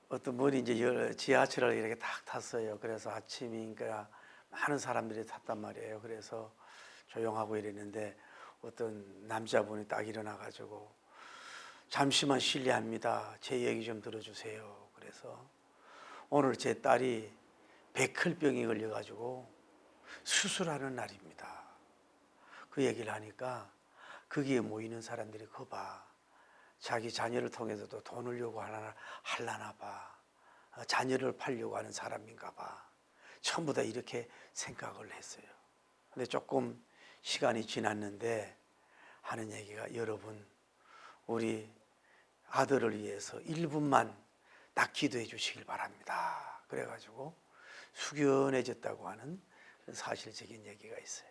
어떤 분이 이제 지하철을 이렇게 딱 탔어요. 그래서 아침이니까 많은 사람들이 탔단 말이에요. 그래서 조용하고 이랬는데 어떤 남자분이 딱 일어나가지고 잠시만 실례합니다. 제 얘기 좀 들어주세요. 그래서 오늘 제 딸이 백혈병이 걸려가지고 수술하는 날입니다. 그 얘기를 하니까 거기에 모이는 사람들이 거봐. 자기 자녀를 통해서도 돈을 요구하려나 봐. 자녀를 팔려고 하는 사람인가 봐. 전부 다 이렇게 생각을 했어요. 근데 조금 시간이 지났는데 하는 얘기가 여러분 우리 아들을 위해서 1분만 딱 기도해 주시길 바랍니다. 그래가지고 숙연해졌다고 하는 사실적인 얘기가 있어요.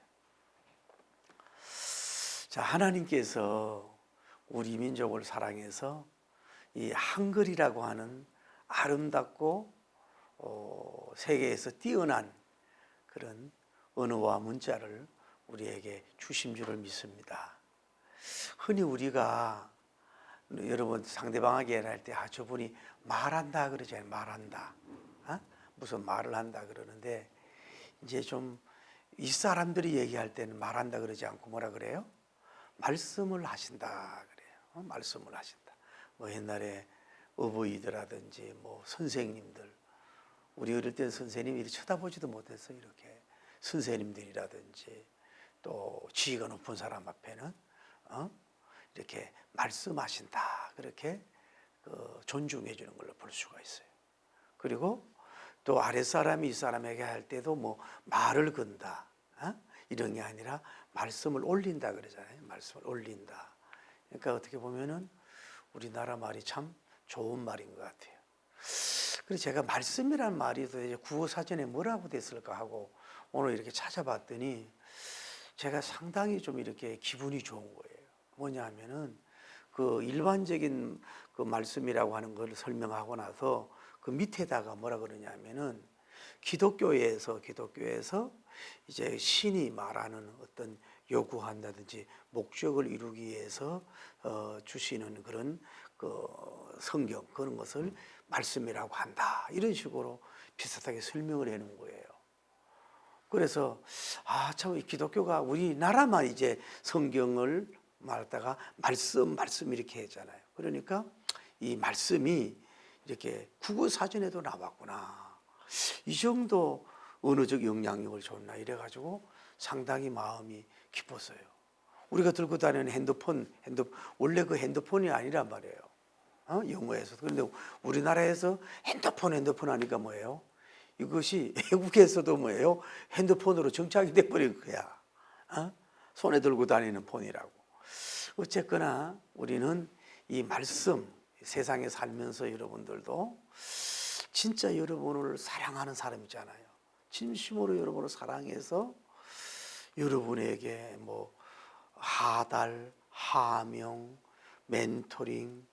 자, 하나님께서 우리 민족을 사랑해서 이 한글이라고 하는 아름답고 세계에서 뛰어난 그런 언어와 문자를 우리에게 주신 줄을 믿습니다. 흔히 우리가 여러분 상대방에게 할 때 저분이 말한다 그러잖아요. 말한다. 무슨 말을 한다 그러는데 이제 좀 이 사람들이 얘기할 때는 말한다 그러지 않고 뭐라 그래요? 말씀을 하신다 그래요. 말씀을 하신다. 뭐 옛날에 어버이들라든지 뭐 선생님들, 우리 어릴 때 선생님이 이렇게 쳐다보지도 못했어요. 이렇게 선생님들이라든지 또 지위가 높은 사람 앞에는 이렇게 말씀하신다 그렇게 존중해 주는 걸로 볼 수가 있어요. 그리고 또 아랫사람이 이 사람에게 할 때도 뭐 말을 건다 이런 게 아니라 말씀을 올린다 그러잖아요. 말씀을 올린다. 그러니까 어떻게 보면은 우리나라 말이 참 좋은 말인 것 같아요. 그래서 제가 말씀이란 말이 도대체 국어사전에 뭐라고 됐을까 하고 오늘 이렇게 찾아봤더니 제가 상당히 좀 이렇게 기분이 좋은 거예요. 뭐냐 하면은 그 일반적인 그 말씀이라고 하는 걸 설명하고 나서 그 밑에다가 뭐라 그러냐면은 기독교에서 이제 신이 말하는 어떤 요구한다든지 목적을 이루기 위해서 주시는 그런 그 성경 그런 것을 말씀이라고 한다 이런 식으로 비슷하게 설명을 해놓은 거예요. 그래서 참 기독교가 우리나라만 이제 성경을 말하다가 말씀 이렇게 했잖아요. 그러니까 이 말씀이 이렇게 국어 사전에도 나왔구나. 이 정도 언어적 영향력을 줬나 이래가지고 상당히 마음이 기뻤어요. 우리가 들고 다니는 핸드폰 원래 그 핸드폰이 아니란 말이에요. 영어에서. 그런데 우리나라에서 핸드폰 하니까 뭐예요? 이것이 외국에서도 뭐예요? 핸드폰으로 정착이 돼버린 거야. 손에 들고 다니는 폰이라고. 어쨌거나 우리는 이 말씀 세상에 살면서 여러분들도 진짜 여러분을 사랑하는 사람이잖아요. 진심으로 여러분을 사랑해서 여러분에게 뭐 하달, 하명, 멘토링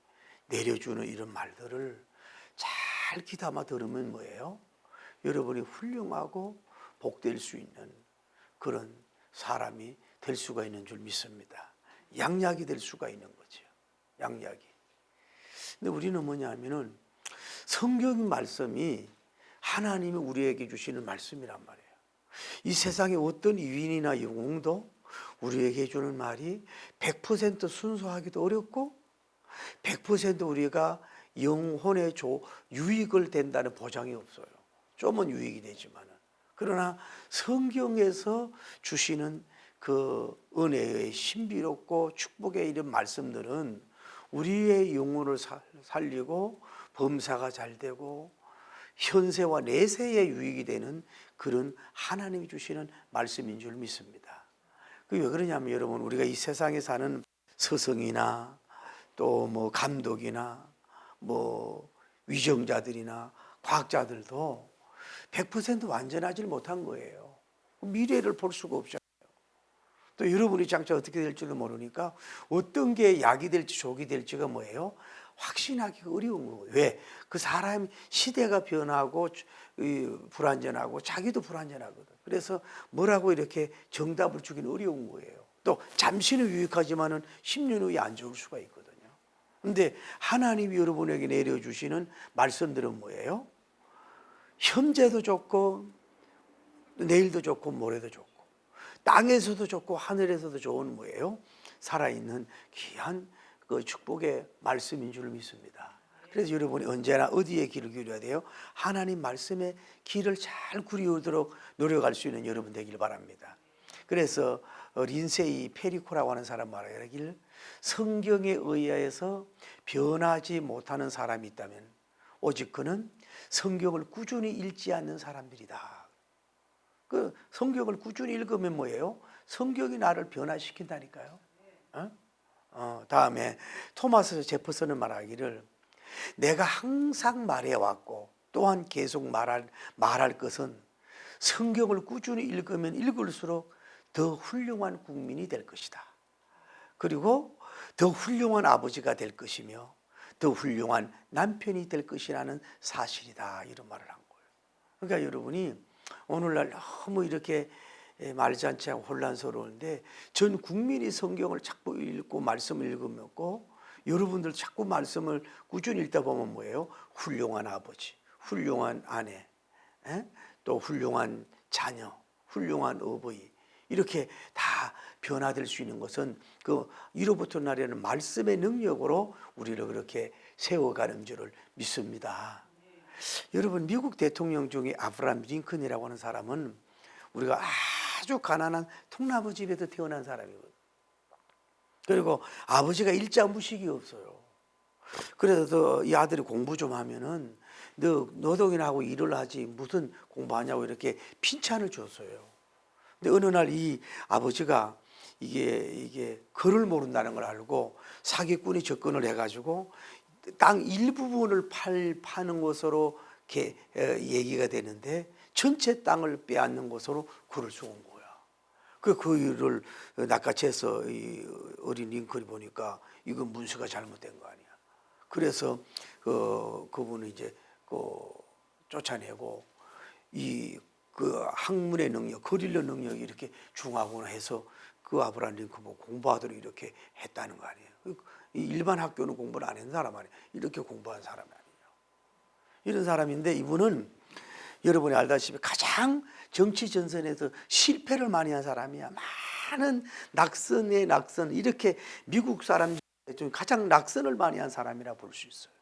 내려주는 이런 말들을 잘 귀담아 들으면 뭐예요? 여러분이 훌륭하고 복될 수 있는 그런 사람이 될 수가 있는 줄 믿습니다. 양약이 될 수가 있는 거죠. 양약이. 근데 우리는 뭐냐 하면은 성경 말씀이 하나님이 우리에게 주시는 말씀이란 말이에요. 이 세상에 어떤 위인이나 영웅도 우리에게 해주는 말이 100% 순수하기도 어렵고 100% 우리가 영혼의 유익을 된다는 보장이 없어요. 좀은 유익이 되지만은. 그러나 성경에서 주시는 그 은혜의 신비롭고 축복의 이런 말씀들은 우리의 영혼을 살리고 범사가 잘 되고 현세와 내세에 유익이 되는 그런 하나님이 주시는 말씀인 줄 믿습니다. 그게 왜 그러냐면 여러분 우리가 이 세상에 사는 스승이나 또 뭐 감독이나 뭐 위정자들이나 과학자들도 100% 완전하지 못한 거예요. 미래를 볼 수가 없잖아요. 또 여러분이 장차 어떻게 될지도 모르니까 어떤 게 약이 될지 족이 될지가 뭐예요? 확신하기가 어려운 거예요. 왜? 그 사람 시대가 변하고 불안전하고 자기도 불안전하거든. 그래서 뭐라고 이렇게 정답을 주기는 어려운 거예요. 또 잠시는 유익하지만은 10년 후에 안 좋을 수가 있거든요. 근데 하나님이 여러분에게 내려주시는 말씀들은 뭐예요? 현재도 좋고 내일도 좋고 모레도 좋고 땅에서도 좋고 하늘에서도 좋은 뭐예요? 살아있는 귀한 그 축복의 말씀인 줄 믿습니다. 그래서 여러분이 언제나 어디에 귀를 기울여야 돼요? 하나님 말씀에 귀를 잘 기울이도록 노력할 수 있는 여러분 되길 바랍니다. 그래서 린세이 페리코라고 하는 사람 말하기를 성경에 의하여서 변하지 못하는 사람이 있다면 오직 그는 성경을 꾸준히 읽지 않는 사람들이다. 그 성경을 꾸준히 읽으면 뭐예요? 성경이 나를 변화시킨다니까요. 다음에 토마스 제퍼슨은 말하기를 내가 항상 말해왔고 또한 계속 말할 것은 성경을 꾸준히 읽으면 읽을수록 더 훌륭한 국민이 될 것이다. 그리고 더 훌륭한 아버지가 될 것이며 더 훌륭한 남편이 될 것이라는 사실이다. 이런 말을 한 거예요. 그러니까 여러분이 오늘날 너무 이렇게 말잔치 하고 혼란스러운데 전 국민이 성경을 자꾸 읽고 말씀을 읽으면고 여러분들 자꾸 말씀을 꾸준히 읽다 보면 뭐예요? 훌륭한 아버지, 훌륭한 아내, 또 훌륭한 자녀, 훌륭한 어버이 이렇게 다 변화될 수 있는 것은 그 위로부터 나라는 말씀의 능력으로 우리를 그렇게 세워가는 줄을 믿습니다. 여러분 미국 대통령 중에 아브라함 링컨이라고 하는 사람은 우리가 아주 가난한 통나무 집에서 태어난 사람이거든요. 그리고 아버지가 일자무식이 없어요. 그래서 이 아들이 공부 좀 하면은 너 노동이나 하고 일을 하지 무슨 공부하냐고 이렇게 핀찬을 줬어요. 근데 어느 날 이 아버지가 이게 글을 모른다는 걸 알고 사기꾼이 접근을 해가지고 땅 일부분을 파는 것으로 이렇게 얘기가 되는데 전체 땅을 빼앗는 것으로 글을 써온 거야. 그 일을 낚아채서 이 어린 링컨이 보니까 이건 문서가 잘못된 거 아니야. 그래서 그분은 이제 쫓아내고 그 학문의 능력, 글 읽는 능력이 이렇게 중하구나 해서 그 아브라함 링컨 보고 공부하도록 이렇게 했다는 거 아니에요. 일반 학교는 공부를 안 한 사람 아니에요. 이렇게 공부한 사람 아니에요. 이런 사람인데 이분은 여러분이 알다시피 가장 정치 전선에서 실패를 많이 한 사람이야. 많은 낙선 이렇게 미국 사람 중 가장 낙선을 많이 한 사람이라 볼 수 있어요.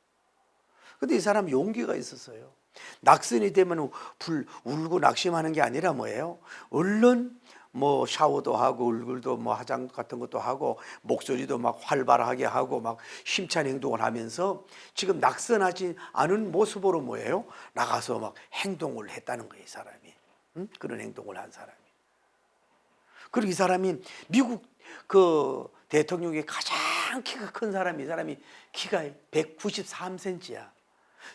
근데 이 사람 용기가 있었어요. 낙선이 되면 울고 낙심하는 게 아니라 뭐예요? 얼른 뭐 샤워도 하고 얼굴도 뭐 화장 같은 것도 하고 목소리도 막 활발하게 하고 막 힘찬 행동을 하면서 지금 낙선하지 않은 모습으로 뭐예요? 나가서 막 행동을 했다는 거예요, 이 사람이. 그런 행동을 한 사람이. 그리고 이 사람이 미국 그 대통령의 가장 키가 큰 사람이, 이 사람이 키가 193cm야.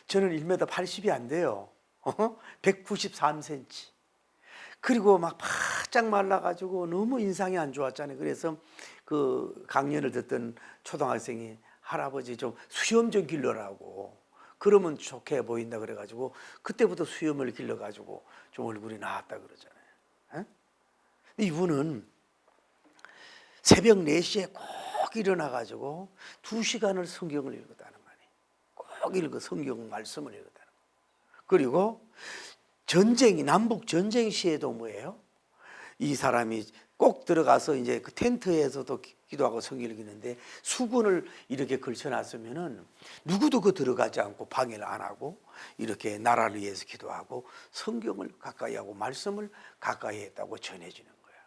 저는 1m 80이 안 돼요. 193cm. 그리고 막 바짝 말라가지고 너무 인상이 안 좋았잖아요. 그래서 그 강연을 듣던 초등학생이 할아버지 좀 수염 좀 길러라고. 그러면 좋게 보인다 그래가지고 그때부터 수염을 길러가지고 좀 얼굴이 나았다 그러잖아요. 이분은 새벽 4시에 꼭 일어나가지고 2시간을 성경을 읽었다는 거 아니에요. 꼭 읽어 성경 말씀을 읽었다는 거. 그리고 남북 전쟁 시에도 뭐예요? 이 사람이 꼭 들어가서 이제 그 텐트에서도 기도하고 성경 읽는데 수건을 이렇게 걸쳐놨으면은 누구도 그 들어가지 않고 방해를 안 하고 이렇게 나라를 위해서 기도하고 성경을 가까이 하고 말씀을 가까이 했다고 전해지는 거예요.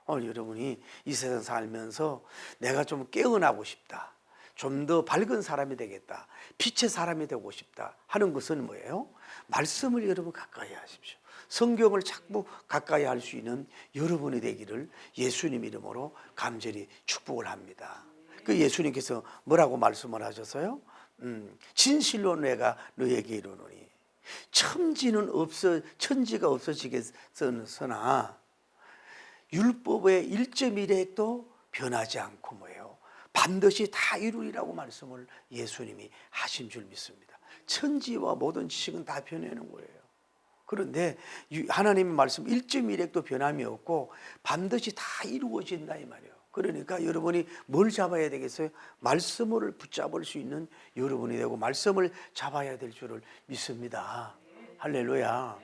오늘 여러분이 이 세상 살면서 내가 좀 깨어나고 싶다. 좀 더 밝은 사람이 되겠다. 빛의 사람이 되고 싶다 하는 것은 뭐예요? 말씀을 여러분 가까이 하십시오. 성경을 자꾸 가까이 할 수 있는 여러분이 되기를 예수님 이름으로 간절히 축복을 합니다. 그 예수님께서 뭐라고 말씀을 하셨어요? 진실로 내가 너에게 이르노니 천지가 없어지겠으나 율법의 1.1획도 변하지 않고 뭐예요? 반드시 다 이루리라고 말씀을 예수님이 하신 줄 믿습니다. 천지와 모든 지식은 다 변하는 거예요. 그런데 하나님의 말씀 1.1획도 변함이 없고 반드시 다 이루어진다 이 말이에요. 그러니까 여러분이 뭘 잡아야 되겠어요? 말씀을 붙잡을 수 있는 여러분이 되고 말씀을 잡아야 될 줄을 믿습니다. 할렐루야.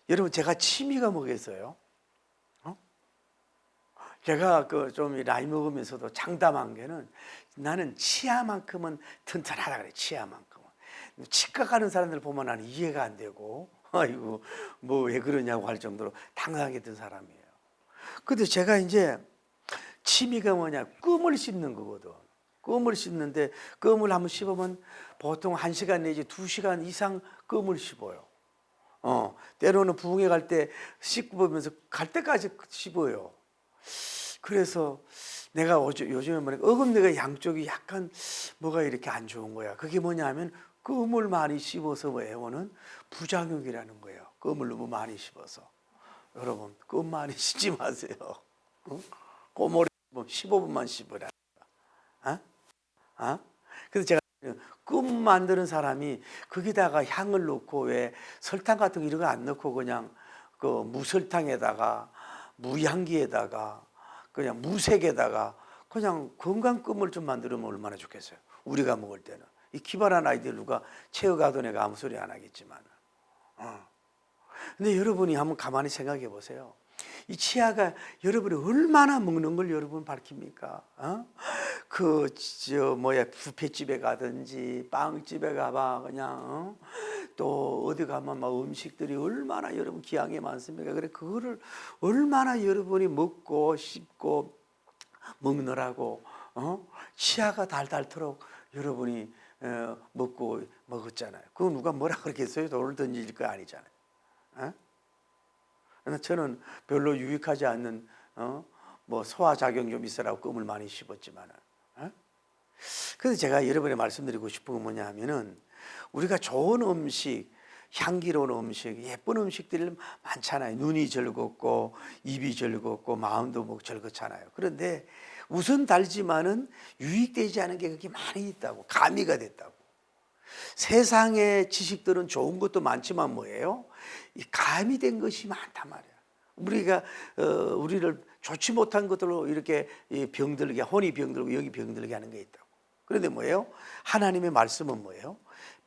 여러분, 제가 취미가 뭐겠어요? 제가 좀 나이 먹으면서도 장담한 게는 나는 치아만큼은 튼튼하다 그래. 치아만큼은. 치과 가는 사람들 보면 나는 이해가 안 되고 아이고 뭐 왜 그러냐고 할 정도로 당당했던 사람이에요. 근데 제가 이제 취미가 뭐냐, 껌을 씹는 거거든. 껌을 씹는데 껌을 한번 씹으면 보통 1시간 내지 2시간 이상 껌을 씹어요. 때로는 부흥회 갈 때 씹고 보면서 갈 때까지 씹어요. 그래서 내가 요즘에 뭐냐, 어금니가 양쪽이 약간 뭐가 이렇게 안 좋은 거야. 그게 뭐냐 하면 껌을 많이 씹어서 뭐예요는 부작용이라는 거예요. 껌을 너무 많이 씹어서. 여러분, 껌 많이 씹지 마세요. 껌을 15분만 씹으라. 그래서 제가 껌 만드는 사람이 거기다가 향을 넣고 왜 설탕 같은 거 이런 거 안 넣고 그냥 그 무설탕에다가 무향기에다가 그냥 무색에다가 그냥 건강 껌을 좀 만들면 얼마나 좋겠어요. 우리가 먹을 때는 이 기발한 아이디어 누가 채워가던 애가 아무 소리 안 하겠지만. 근데 여러분이 한번 가만히 생각해 보세요. 이 치아가 여러분이 얼마나 먹는 걸 여러분 밝힙니까? 뷔페집에 가든지 빵집에 가봐 그냥 또 어디 가면 막 음식들이 얼마나 여러분 기양이 많습니까? 그래 그거를 얼마나 여러분이 먹고 씹고 먹느라고 치아가 달달토록 여러분이 먹었잖아요. 그거 누가 뭐라 그러겠어요? 돌을 던질 거 아니잖아요. 저는 별로 유익하지 않는 소화작용 좀 있으라고 껌을 많이 씹었지만은. 그래서 제가 여러분에 말씀드리고 싶은 건 뭐냐 하면은 우리가 좋은 음식, 향기로운 음식, 예쁜 음식들이 많잖아요. 눈이 즐겁고 입이 즐겁고 마음도 뭐 즐겁잖아요. 그런데 우선 달지만은 유익되지 않은 게 그렇게 많이 있다고, 가미가 됐다고. 세상의 지식들은 좋은 것도 많지만 뭐예요? 이 가미된 것이 많단 말이야. 우리가 우리를 좋지 못한 것들로 이렇게 병들게, 혼이 병들고 영이 병들게 하는 게 있다고. 그런데 뭐예요? 하나님의 말씀은 뭐예요?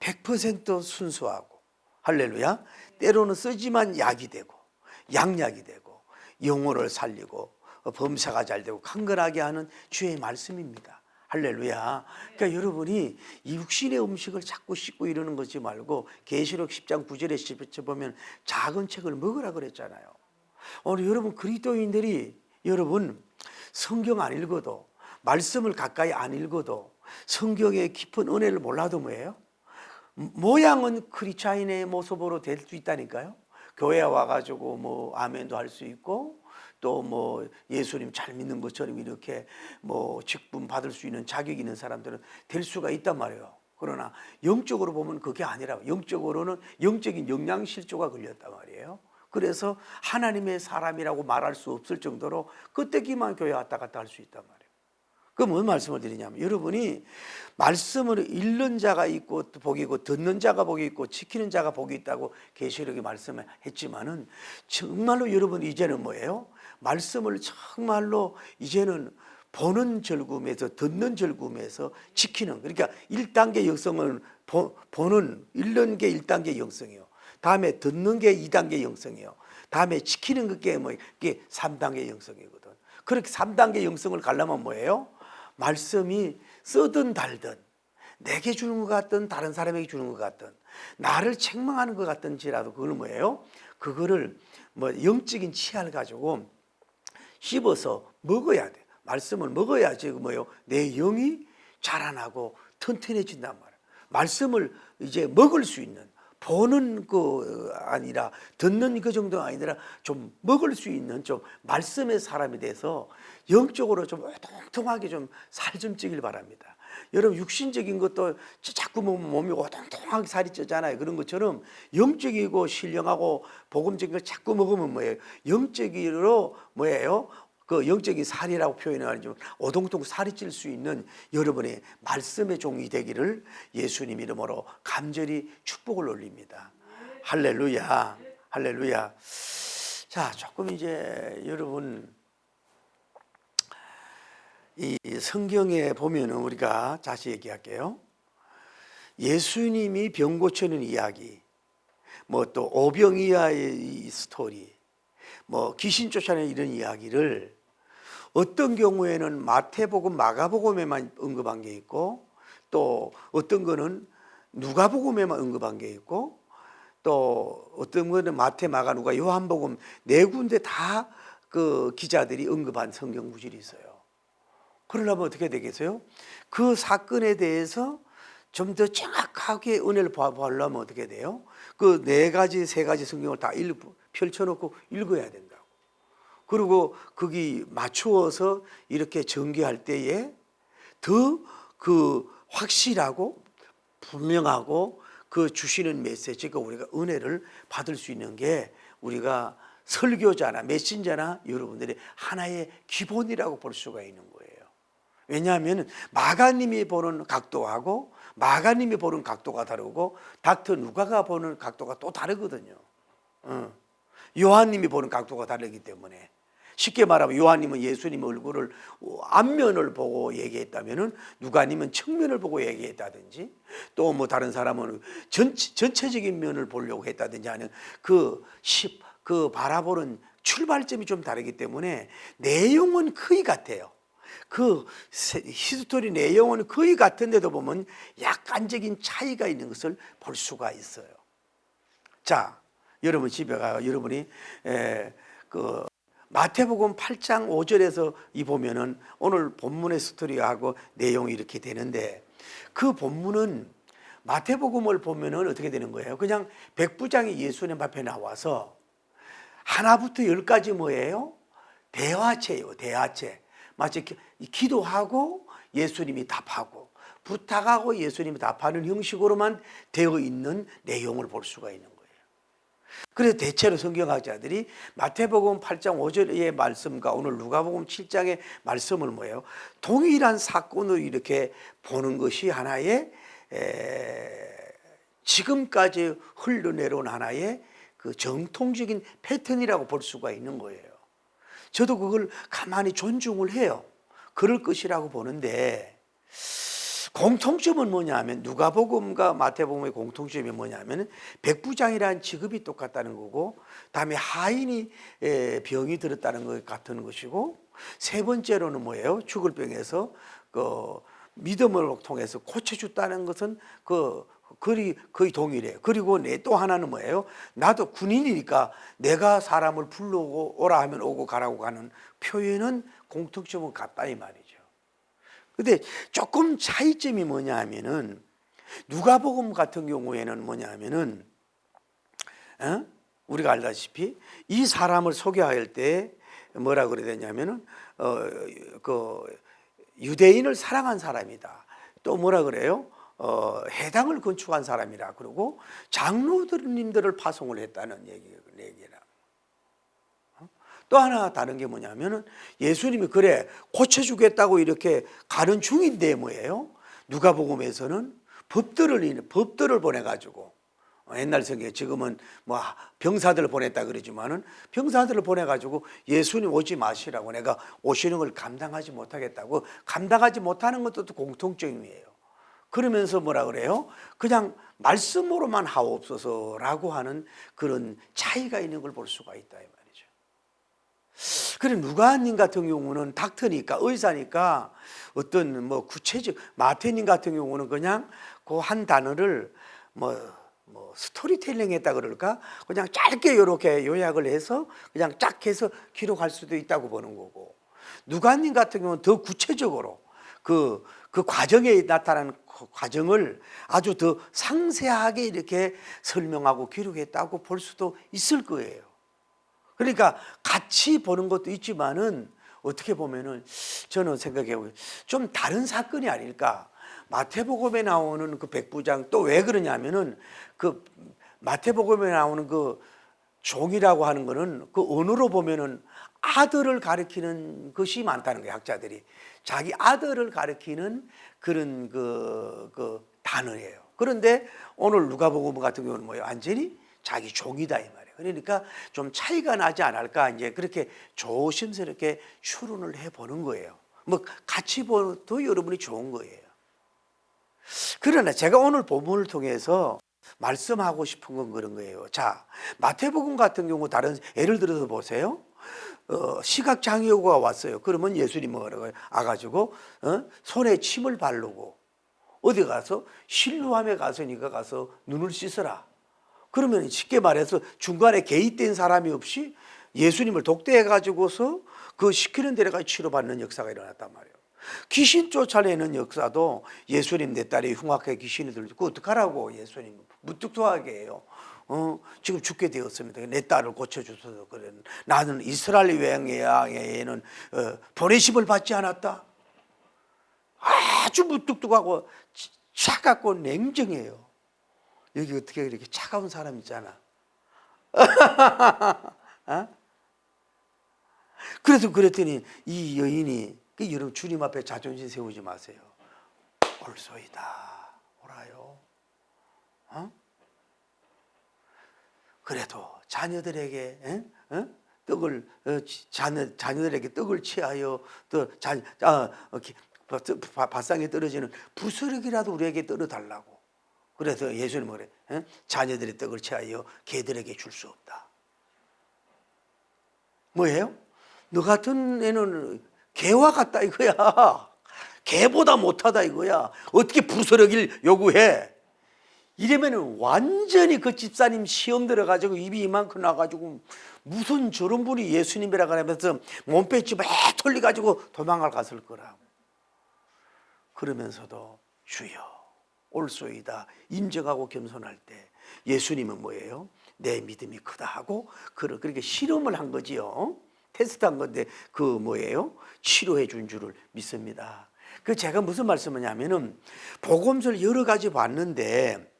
100% 순수하고, 할렐루야. 때로는 쓰지만 약이 되고 양약이 되고 영혼을 살리고 범사가 잘 되고 강건하게 하는 주의 말씀입니다. 할렐루야. 그러니까 여러분이 이 육신의 음식을 자꾸 씹고 이러는 것이 말고 계시록 10장 9절에 보면 작은 책을 먹으라 그랬잖아요. 오늘 여러분 그리스도인들이 여러분 성경 안 읽어도 말씀을 가까이 안 읽어도 성경의 깊은 은혜를 몰라도 뭐예요? 모양은 크리스찬의 모습으로 될 수 있다니까요. 교회에 와가지고 뭐 아멘도 할 수 있고 또 뭐 예수님 잘 믿는 것처럼 이렇게 뭐 직분 받을 수 있는 자격 있는 사람들은 될 수가 있단 말이에요. 그러나 영적으로 보면 그게 아니라 영적으로는 영적인 영양실조가 걸렸단 말이에요. 그래서 하나님의 사람이라고 말할 수 없을 정도로 그때기만 교회 왔다 갔다 할 수 있단 말이에요. 그럼 뭔 말씀을 드리냐면 여러분이 말씀을 읽는 자가 있고 복이 있고 듣는 자가 복이 있고 지키는 자가 복이 있다고 계시록에 말씀했지만은 정말로 여러분 이제는 뭐예요? 말씀을 정말로 이제는 보는 즐거움에서 듣는 즐거움에서 지키는, 그러니까 1단계 영성은 보는 읽는 게 1단계 영성이요. 다음에 듣는 게 2단계 영성이요. 다음에 지키는 그게 이게 3단계 영성이거든. 그렇게 3단계 영성을 가려면 뭐예요? 말씀이 쓰든 달든 내게 주는 것 같든 다른 사람에게 주는 것 같든 나를 책망하는 것 같든지라도 그걸 뭐예요? 그거를 영적인 치아를 가지고 씹어서 먹어야 돼. 말씀을 먹어야지 뭐예요? 내 영이 자라나고 튼튼해진단 말이에요. 말씀을 이제 먹을 수 있는, 보는 거 아니라 듣는 그 정도가 아니라 좀 먹을 수 있는 좀 말씀의 사람이 돼서 영적으로 좀 오동통하게 좀 살 좀 찌길 바랍니다. 여러분 육신적인 것도 자꾸 몸이 오동통하게 살이 찌잖아요. 그런 것처럼 영적이고 신령하고 복음적인 걸 자꾸 먹으면 뭐예요? 영적으로 뭐예요? 그 영적인 살이라고 표현하지만 오동통 살이 찔 수 있는 여러분의 말씀의 종이 되기를 예수님 이름으로 간절히 축복을 올립니다. 할렐루야, 할렐루야. 자, 조금 이제 여러분 이 성경에 보면은 우리가 다시 얘기할게요. 예수님이 병 고치는 이야기, 뭐 또 오병이어의 이 스토리, 뭐 귀신 쫓아내는 이런 이야기를 어떤 경우에는 마태복음, 마가복음에만 언급한 게 있고, 또 어떤 거는 누가복음에만 언급한 게 있고, 또 어떤 거는 마태, 마가, 누가, 요한복음 네 군데 다 그 기자들이 언급한 성경 구절이 있어요. 그러려면 어떻게 되겠어요? 그 사건에 대해서 좀 더 정확하게 은혜를 보려면 어떻게 돼요? 그 네 가지, 세 가지 성경을 다 펼쳐놓고 읽어야 된다고. 그리고 거기 맞추어서 이렇게 전개할 때에 더 그 확실하고 분명하고 그 주시는 메시지가 우리가 은혜를 받을 수 있는 게 우리가 설교자나 메신저나 여러분들의 하나의 기본이라고 볼 수가 있는 거예요. 왜냐하면 마가님이 보는 각도하고 마가님이 보는 각도가 다르고 닥터 누가가 보는 각도가 또 다르거든요. 요한님이 보는 각도가 다르기 때문에 쉽게 말하면 요한님은 예수님 얼굴을 앞면을 보고 얘기했다면은 누가님은 측면을 보고 얘기했다든지 또 뭐 다른 사람은 전체적인 면을 보려고 했다든지 하는 그 바라보는 출발점이 좀 다르기 때문에 내용은 거의 같아요. 그 히스토리 내용은 거의 같은데도 보면 약간적인 차이가 있는 것을 볼 수가 있어요. 자, 여러분 집에 가요. 여러분이 그 마태복음 8장 5절에서 이 보면은 오늘 본문의 스토리하고 내용이 이렇게 되는데 그 본문은 마태복음을 보면은 어떻게 되는 거예요? 그냥 백부장이 예수님 앞에 나와서 하나부터 열까지 뭐예요? 대화체예요. 대화체. 마치 기도하고 예수님이 답하고 부탁하고 예수님이 답하는 형식으로만 되어 있는 내용을 볼 수가 있는 거예요. 그래서 대체로 성경학자들이 마태복음 8장 5절의 말씀과 오늘 누가복음 7장의 말씀을 뭐예요? 동일한 사건으로 이렇게 보는 것이 하나의 지금까지 흘러내려온 하나의 그 정통적인 패턴이라고 볼 수가 있는 거예요. 저도 그걸 가만히 존중을 해요. 그럴 것이라고 보는데 공통점은 뭐냐 하면 누가복음과 마태복음의 공통점이 뭐냐 하면 백부장이라는 직업이 똑같다는 거고 다음에 하인이 병이 들었다는 것 같은 것이고 세 번째로는 뭐예요? 죽을 병에서 그 믿음을 통해서 고쳐줬다는 것은 거의 동일해요. 그리고 또 하나는 뭐예요? 나도 군인이니까 내가 사람을 불러오고 오라 하면 오고 가라고 하는 표현은 공통점은 같다 이 말이죠. 근데 조금 차이점이 뭐냐 하면은 누가복음 같은 경우에는 뭐냐 하면은 우리가 알다시피 이 사람을 소개할 때 뭐라 그래야 되냐면은 그 유대인을 사랑한 사람이다. 또 뭐라 그래요? 해당을 건축한 사람이라 그러고 장로님들을 파송을 했다는 얘기라. 또 하나 다른 게 뭐냐면은 예수님이 그래 고쳐주겠다고 이렇게 가는 중인데 뭐예요? 누가복음에서는 법들을 보내가지고 옛날 성경에 지금은 뭐 병사들을 보냈다 그러지만은 병사들을 보내가지고 예수님 오지 마시라고 내가 오시는 걸 감당하지 못하겠다고 감당하지 못하는 것도 공통점이에요. 그러면서 뭐라 그래요? 그냥 말씀으로만 하옵소서라고 하는 그런 차이가 있는 걸 볼 수가 있다 이 말이죠. 그래 누가님 같은 경우는 닥터니까 의사니까 어떤 뭐 구체적 마태님 같은 경우는 그냥 그 한 단어를 뭐 스토리텔링 했다 그럴까? 그냥 짧게 이렇게 요약을 해서 그냥 쫙 해서 기록할 수도 있다고 보는 거고 누가님 같은 경우는 더 구체적으로 그 과정에 나타나는 과정을 아주 더 상세하게 이렇게 설명하고 기록했다고 볼 수도 있을 거예요. 그러니까 같이 보는 것도 있지만은 어떻게 보면은 저는 생각해보면 좀 다른 사건이 아닐까. 마태복음에 나오는 그 백부장 또 왜 그러냐면은 그 마태복음에 나오는 그 종이라고 하는 거는 그 언어로 보면은 아들을 가리키는 것이 많다는 거예요. 학자들이 자기 아들을 가리키는 그런 그 단어예요. 그런데 오늘 누가복음 같은 경우는 뭐예요? 완전히 자기 종이다 이 말이에요. 그러니까 좀 차이가 나지 않을까 이제 그렇게 조심스럽게 추론을 해보는 거예요. 뭐 같이 보도 여러분이 좋은 거예요. 그러나 제가 오늘 본문을 통해서 말씀하고 싶은 건 그런 거예요. 자, 마태복음 같은 경우 다른 예를 들어서 보세요. 시각장애우가 왔어요. 그러면 예수님이 뭐라고 와가지고 손에 침을 바르고 어디 가서 실로암에 가서 네가 가서 눈을 씻어라. 그러면 쉽게 말해서 중간에 개입된 사람이 없이 예수님을 독대해가지고서 그 시키는 데가 치료받는 역사가 일어났단 말이에요. 귀신 쫓아내는 역사도 예수님 내 딸이 흉악하게 귀신이 들고 어떡하라고 예수님 무뚝뚝하게 해요. 지금 죽게 되었습니다. 내 딸을 고쳐주소서. 그래. 나는 이스라엘 여행에는 보내심을 받지 않았다. 아주 무뚝뚝하고 차갑고 냉정해요. 여기 어떻게 이렇게 차가운 사람 있잖아. 그래서 그랬더니 이 여인이 여러분 주님 앞에 자존심 세우지 마세요. 올소이다. 오라요. 그래도 자녀들에게 떡을 자녀들에게 떡을 취하여 또 밥상에 떨어지는 부스러기라도 우리에게 떨어달라고. 그래서 예수님은 그래. 자녀들의 떡을 취하여 개들에게 줄 수 없다. 뭐예요? 너 같은 애는 개와 같다 이거야. 개보다 못하다 이거야. 어떻게 부스러기를 요구해? 이러면은 완전히 그 집사님 시험 들어가지고 입이 이만큼 나가지고 무슨 저런 분이 예수님이라 그러면서 몸빼치 막 털려가지고 도망을 갔을 거라고. 그러면서도 주여 올소이다 인정하고 겸손할 때 예수님은 뭐예요? 내 믿음이 크다 하고 그렇게 실험을 한 거지요. 테스트한 건데 그 뭐예요? 치료해 준 줄을 믿습니다. 그 제가 무슨 말씀을 하냐면은 복음서를 여러 가지 봤는데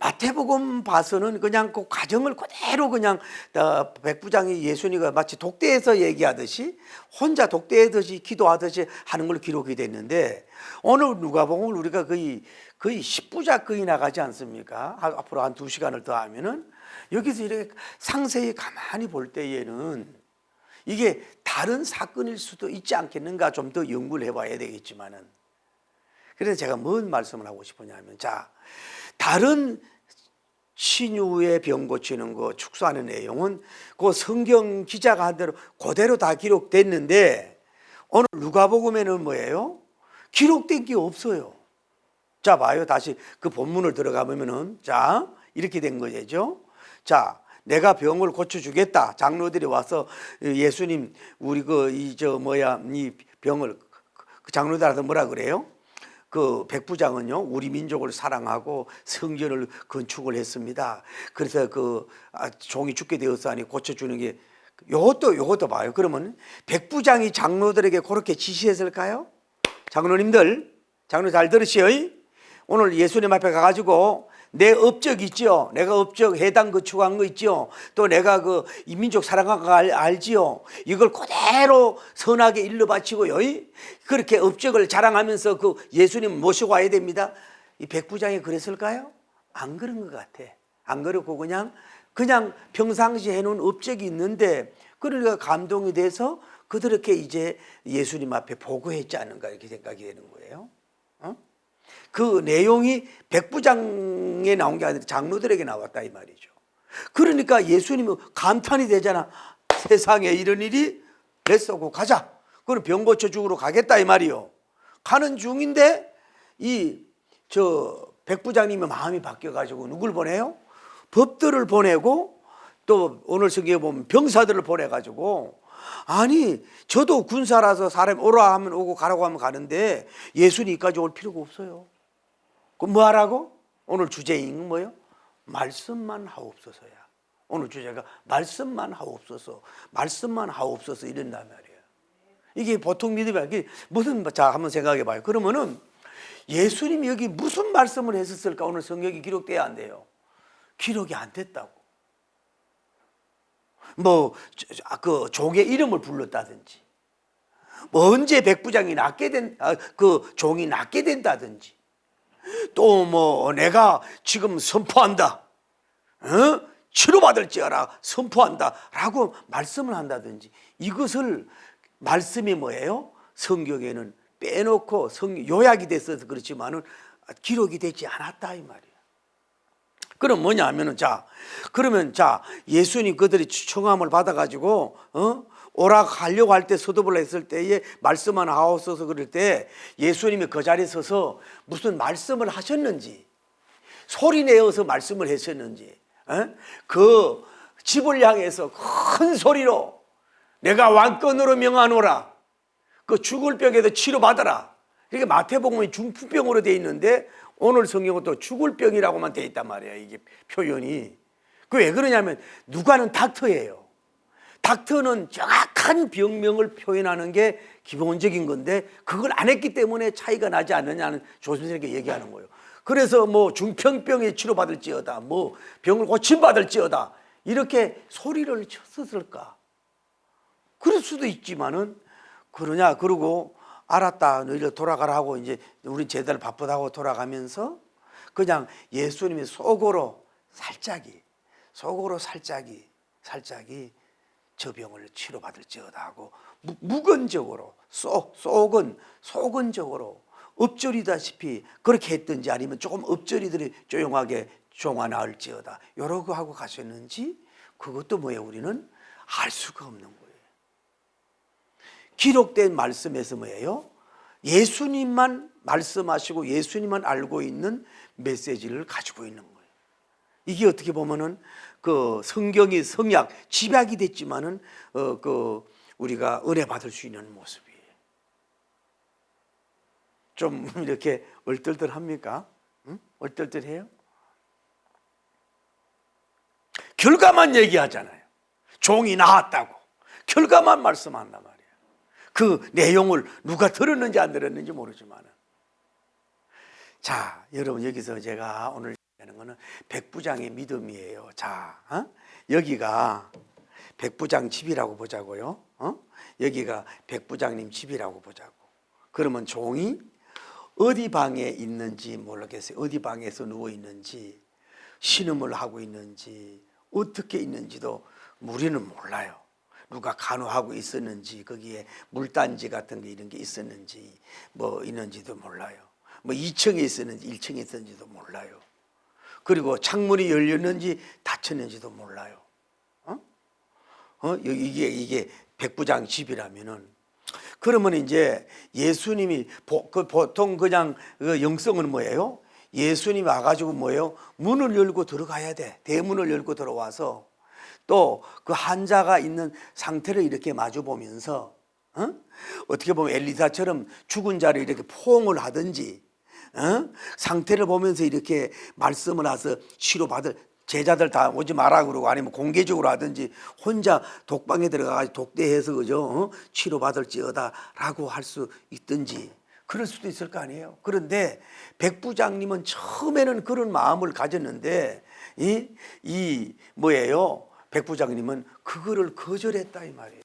마태복음 봐서는 그냥 그 과정을 그대로 그냥 백부장이 예수님과 마치 독대해서 얘기하듯이 혼자 독대하듯이 기도하듯이 하는 걸로 기록이 됐는데 오늘 누가복음을 우리가 거의 10부작 거의 나가지 않습니까? 앞으로 한 2시간을 더 하면은 여기서 이렇게 상세히 가만히 볼 때에는 이게 다른 사건일 수도 있지 않겠는가 좀 더 연구를 해봐야 되겠지만은 그래서 제가 뭔 말씀을 하고 싶으냐면 자 다른 신유의 병 고치는 거 축소하는 내용은 그 성경 기자가 한 대로 그대로 다 기록됐는데 오늘 누가복음에는 뭐예요? 기록된 게 없어요. 자 봐요. 다시 그 본문을 들어가보면은 자 이렇게 된 거죠. 자 내가 병을 고쳐주겠다. 장로들이 와서 예수님 우리 이 병을 그 장로들한테 뭐라 그래요? 그 백부장은요 우리 민족을 사랑하고 성전을 건축을 했습니다. 그래서 종이 죽게 되었으니 고쳐주는 게 요것도 봐요. 그러면 백부장이 장로들에게 그렇게 지시했을까요? 장로님들 장로 잘 들으시오. 오늘 예수님 앞에 가가지고 내 업적 있죠. 내가 업적 해당 건축한 거 있죠. 또 내가 이 민족 사랑한 거 알지요. 이걸 그대로 선하게 일러 바치고요. 그렇게 업적을 자랑하면서 예수님 모시고 와야 됩니다. 이 백부장이 그랬을까요? 안 그런 것 같아. 안 그렇고 그냥 평상시에 해놓은 업적이 있는데 그러니까 감동이 돼서 그들에게 이제 예수님 앞에 보고했지 않은가 이렇게 생각이 되는 거예요. 그 내용이 백부장에 나온 게 아니라 장로들에게 나왔다 이 말이죠. 그러니까 예수님은 감탄이 되잖아. 세상에 이런 일이 냈어고 가자. 그럼 병 고쳐 죽으러 가겠다 이 말이요. 가는 중인데 백부장님의 마음이 바뀌어가지고 누굴 보내요? 법들을 보내고 또 오늘 성경에 보면 병사들을 보내가지고 아니 저도 군사라서 사람이 오라 하면 오고 가라고 하면 가는데 예수님까지 올 필요가 없어요. 그럼 뭐 하라고? 오늘 주제인 뭐예요? 말씀만 하옵소서야. 오늘 주제가 말씀만 하옵소서. 말씀만 하옵소서 이런단 말이에요. 이게 보통 믿음이 아니라 자 한번 생각해 봐요. 그러면은 예수님이 여기 무슨 말씀을 했었을까? 오늘 성경이 기록돼야 안 돼요. 기록이 안 됐다고. 종의 이름을 불렀다든지 언제 백부장이 종이 낫게 된다든지 또 내가 지금 선포한다. 치료받을지어라 선포한다 라고 말씀을 한다든지 이것을 말씀이 뭐예요? 성경에는 빼놓고 요약이 됐어서 그렇지만은 기록이 되지 않았다 이 말이야. 그럼 뭐냐 하면은 그러면 예수님 그들이 청함을 받아가지고 오락하려고 할 때 서두불라 했을 때에 말씀만 하옵소서 그럴 때 예수님이 그 자리에 서서 무슨 말씀을 하셨는지, 소리 내어서 말씀을 하셨는지, 그 집을 향해서 큰 소리로 내가 왕권으로 명하노라, 그 죽을 병에도 치료받아라. 이게 마태복음이 중풍병으로 되어 있는데 오늘 성경은 또 죽을 병이라고만 되어 있단 말이에요. 이게 표현이. 그 왜 그러냐면 누가는 닥터예요. 닥터는 정확한 병명을 표현하는 게 기본적인 건데 그걸 안 했기 때문에 차이가 나지 않느냐는 조심스럽게 얘기하는 거예요. 그래서 뭐 중풍병에 치료받을지어다, 뭐 병을 고침받을지어다 이렇게 소리를 쳤었을까? 그럴 수도 있지만은 그러냐 그러고 알았다 너희들 돌아가라고 이제 우리 제자들 바쁘다고 돌아가면서 그냥 예수님이 속으로 살짝이 저 병을 치료받을지어다 하고 무건적으로 속은적으로 엎절이다시피 그렇게 했든지 아니면 조금 엎절이들이 조용하게 종아 나을지어다 이러고 하고 가셨는지 그것도 뭐예요? 우리는 알 수가 없는 거예요. 기록된 말씀에서 뭐예요? 예수님만 말씀하시고 예수님만 알고 있는 메시지를 가지고 있는 거예요. 이게 어떻게 보면은 그 성경이 성약 집약이 됐지만은 우리가 은혜 받을 수 있는 모습이에요. 좀 이렇게 얼떨떨합니까? 응? 얼떨떨해요? 결과만 얘기하잖아요. 종이 나았다고 결과만 말씀한단 말이에요. 그 내용을 누가 들었는지 안 들었는지 모르지만은. 자, 여러분 여기서 제가 오늘 하는 거는 백부장의 믿음이에요. 여기가 백부장 집이라고 보자고요. 여기가 백부장님 집이라고 보자고. 그러면 종이 어디 방에 있는지 모르겠어요. 어디 방에서 누워 있는지, 신음을 하고 있는지, 어떻게 있는지도 우리는 몰라요. 누가 간호하고 있었는지, 거기에 물단지 같은 게 이런 게 있었는지, 뭐 있는지도 몰라요. 뭐 2층에 있었는지 1층에 있었는지도 몰라요. 그리고 창문이 열렸는지 닫혔는지도 몰라요. 이게 백부장 집이라면은 그러면 이제 예수님이 보통 그냥 영성은 뭐예요? 예수님이 와가지고 뭐예요? 문을 열고 들어가야 돼. 대문을 열고 들어와서 또 그 환자가 있는 상태를 이렇게 마주 보면서 어떻게 보면 엘리사처럼 죽은 자를 이렇게 포옹을 하든지 상태를 보면서 이렇게 말씀을 해서 치료받을 제자들 다 오지 마라 그러고 아니면 공개적으로 하든지 혼자 독방에 들어가서 독대해서 그죠? 치료받을지어다라고 할 수 있든지 그럴 수도 있을 거 아니에요. 그런데 백부장님은 처음에는 그런 마음을 가졌는데 이 뭐예요? 백부장님은 그거를 거절했다 이 말이에요.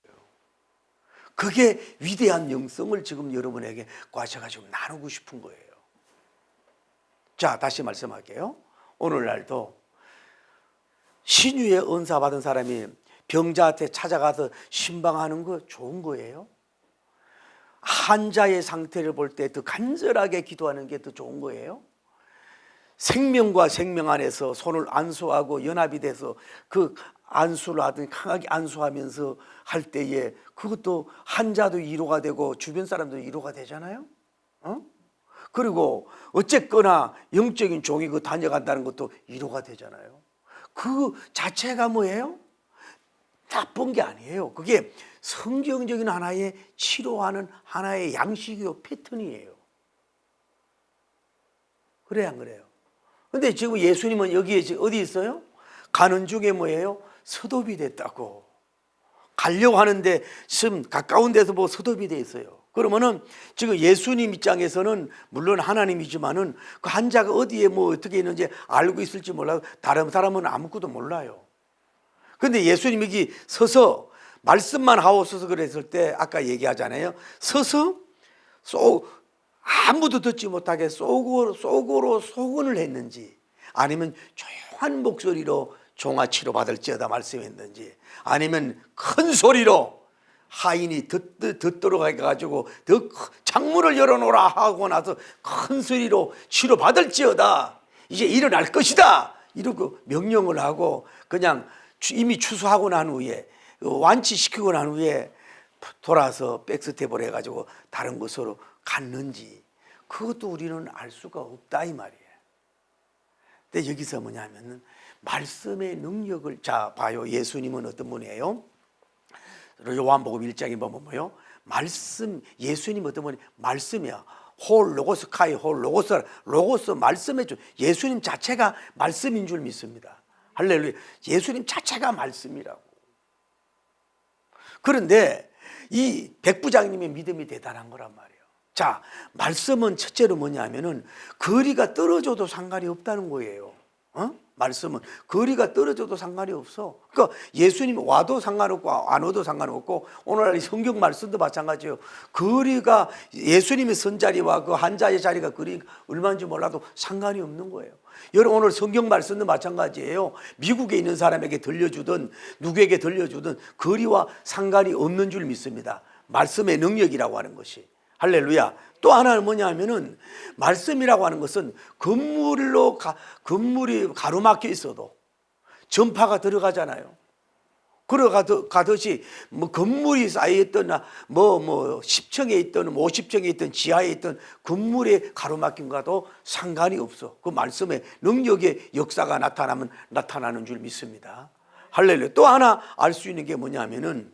그게 위대한 영성을 지금 여러분에게 과셔가지고 나누고 싶은 거예요. 자, 다시 말씀할게요. 오늘날도 신유의 은사 받은 사람이 병자한테 찾아가서 신방하는 거 좋은 거예요. 환자의 상태를 볼 때 더 간절하게 기도하는 게 더 좋은 거예요. 생명과 생명 안에서 손을 안수하고 연합이 돼서 그 안수를 하더니 강하게 안수하면서 할 때에 그것도 환자도 위로가 되고 주변 사람도 위로가 되잖아요. 그리고 어쨌거나 영적인 종이 그 다녀간다는 것도 위로가 되잖아요. 그 자체가 뭐예요? 나쁜 게 아니에요. 그게 성경적인 하나의 치료하는 하나의 양식이요 패턴이에요. 그래야 안 그래요? 근데 지금 예수님은 여기에 지금 어디 있어요? 가는 중에 뭐예요? 서도비 됐다고. 가려고 하는데 지금 가까운 데서 뭐 서도비 돼 있어요. 그러면은 지금 예수님 입장에서는 물론 하나님이지만은 그 환자가 어디에 뭐 어떻게 있는지 알고 있을지 몰라요. 다른 사람은 아무것도 몰라요. 근데 예수님 여기 서서 말씀만 하옵소서 그랬을 때 아까 얘기하잖아요. 서서 아무도 듣지 못하게 속으로 소근을 했는지 아니면 조용한 목소리로 종아 치료받을지어다 말씀했는지 아니면 큰 소리로 하인이 듣도록 해가지고 창문을 열어놓으라 하고 나서 큰 소리로 치료받을지어다, 이제 일어날 것이다, 이러고 명령을 하고 그냥 이미 추수하고 난 후에 완치시키고 난 후에 돌아서 백스텝을 해가지고 다른 곳으로 갔는지, 그것도 우리는 알 수가 없다 이 말이에요. 근데 여기서 뭐냐면은 말씀의 능력을, 자 봐요, 예수님은 어떤 분이에요? 요한복음 1장에 보면 뭐요? 말씀, 예수님 어떤 분이? 말씀이야. 홀 로고스 카이 홀 로고스 말씀의 주, 예수님 자체가 말씀인 줄 믿습니다. 할렐루야. 예수님 자체가 말씀이라고. 그런데 이 백부장님의 믿음이 대단한 거란 말이에요. 자, 말씀은 첫째로 뭐냐면은 거리가 떨어져도 상관이 없다는 거예요. 말씀은 거리가 떨어져도 상관이 없어. 그러니까 예수님이 와도 상관없고 안 와도 상관없고, 오늘 성경 말씀도 마찬가지예요. 거리가, 예수님의 선자리와 그 한자의 자리가 거리 얼마인지 몰라도 상관이 없는 거예요. 여러분, 오늘 성경 말씀도 마찬가지예요. 미국에 있는 사람에게 들려주든 누구에게 들려주든 거리와 상관이 없는 줄 믿습니다. 말씀의 능력이라고 하는 것이. 할렐루야. 또 하나는 뭐냐면은 말씀이라고 하는 것은 건물이 가로막혀 있어도 전파가 들어가잖아요. 가듯이 뭐 건물이 쌓여있던 뭐 10층에 있던 50층에 있던 지하에 있던 건물에 가로막힌 것도 상관이 없어. 그 말씀의 능력의 역사가 나타나면 나타나는 줄 믿습니다. 할렐루야. 또 하나 알 수 있는 게 뭐냐면은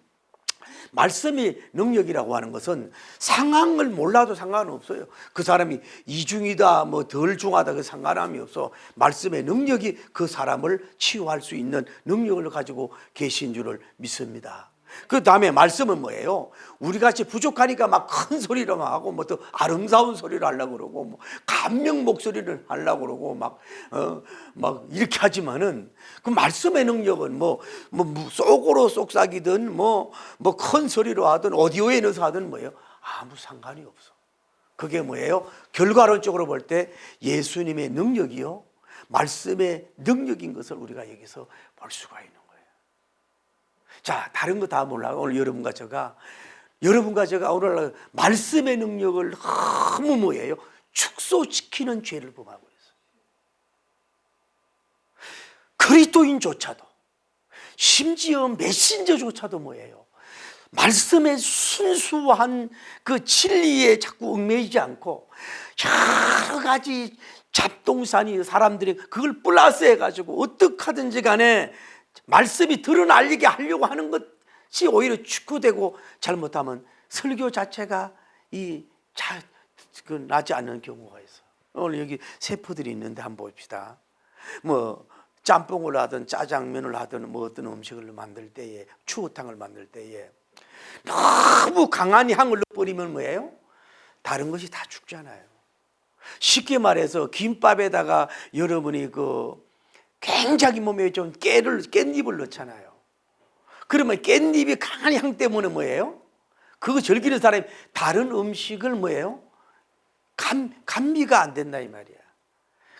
말씀의 능력이라고 하는 것은 상황을 몰라도 상관없어요. 그 사람이 이중이다 뭐 덜 중하다 그 상관함이 없어. 말씀의 능력이 그 사람을 치유할 수 있는 능력을 가지고 계신 줄을 믿습니다. 그 다음에 말씀은 뭐예요? 우리같이 부족하니까 막 큰 소리로 막 하고 뭐 또 아름다운 소리를 하려고 그러고 뭐 감명 목소리를 하려고 그러고 막 이렇게 하지만은 그 말씀의 능력은 뭐 속으로 속삭이든 뭐 큰 소리로 하든 오디오에 넣어서 하든 뭐예요? 아무 상관이 없어. 그게 뭐예요? 결과론적으로 볼 때 예수님의 능력이요, 말씀의 능력인 것을 우리가 여기서 볼 수가 있는 거예요. 자, 다른 거 다 몰라요. 오늘 여러분과 제가 오늘 말씀의 능력을 너무 뭐예요? 축소시키는 죄를 범하고 있어요. 그리스도인조차도, 심지어 메신저조차도 뭐예요? 말씀의 순수한 그 진리에 자꾸 얽매이지 않고 여러 가지 잡동사니 사람들이 그걸 플러스 해가지고 어떻게 하든지 간에 말씀이 드러날리게 하려고 하는 것이 오히려 축구되고, 잘못하면 설교 자체가 나지 않는 경우가 있어요. 오늘 여기 세포들이 있는데 한번 봅시다. 뭐 짬뽕을 하든 짜장면을 하든 뭐 어떤 음식을 만들 때에, 추어탕을 만들 때에 너무 강한 향을 넣어버리면 뭐예요? 다른 것이 다 죽잖아요. 쉽게 말해서 김밥에다가 여러분이 굉장히 몸에 좋은 깻잎을 넣잖아요. 그러면 깻잎이 강한 향 때문에 뭐예요? 그거 즐기는 사람이 다른 음식을 뭐예요? 감미가 안 된다 이 말이야.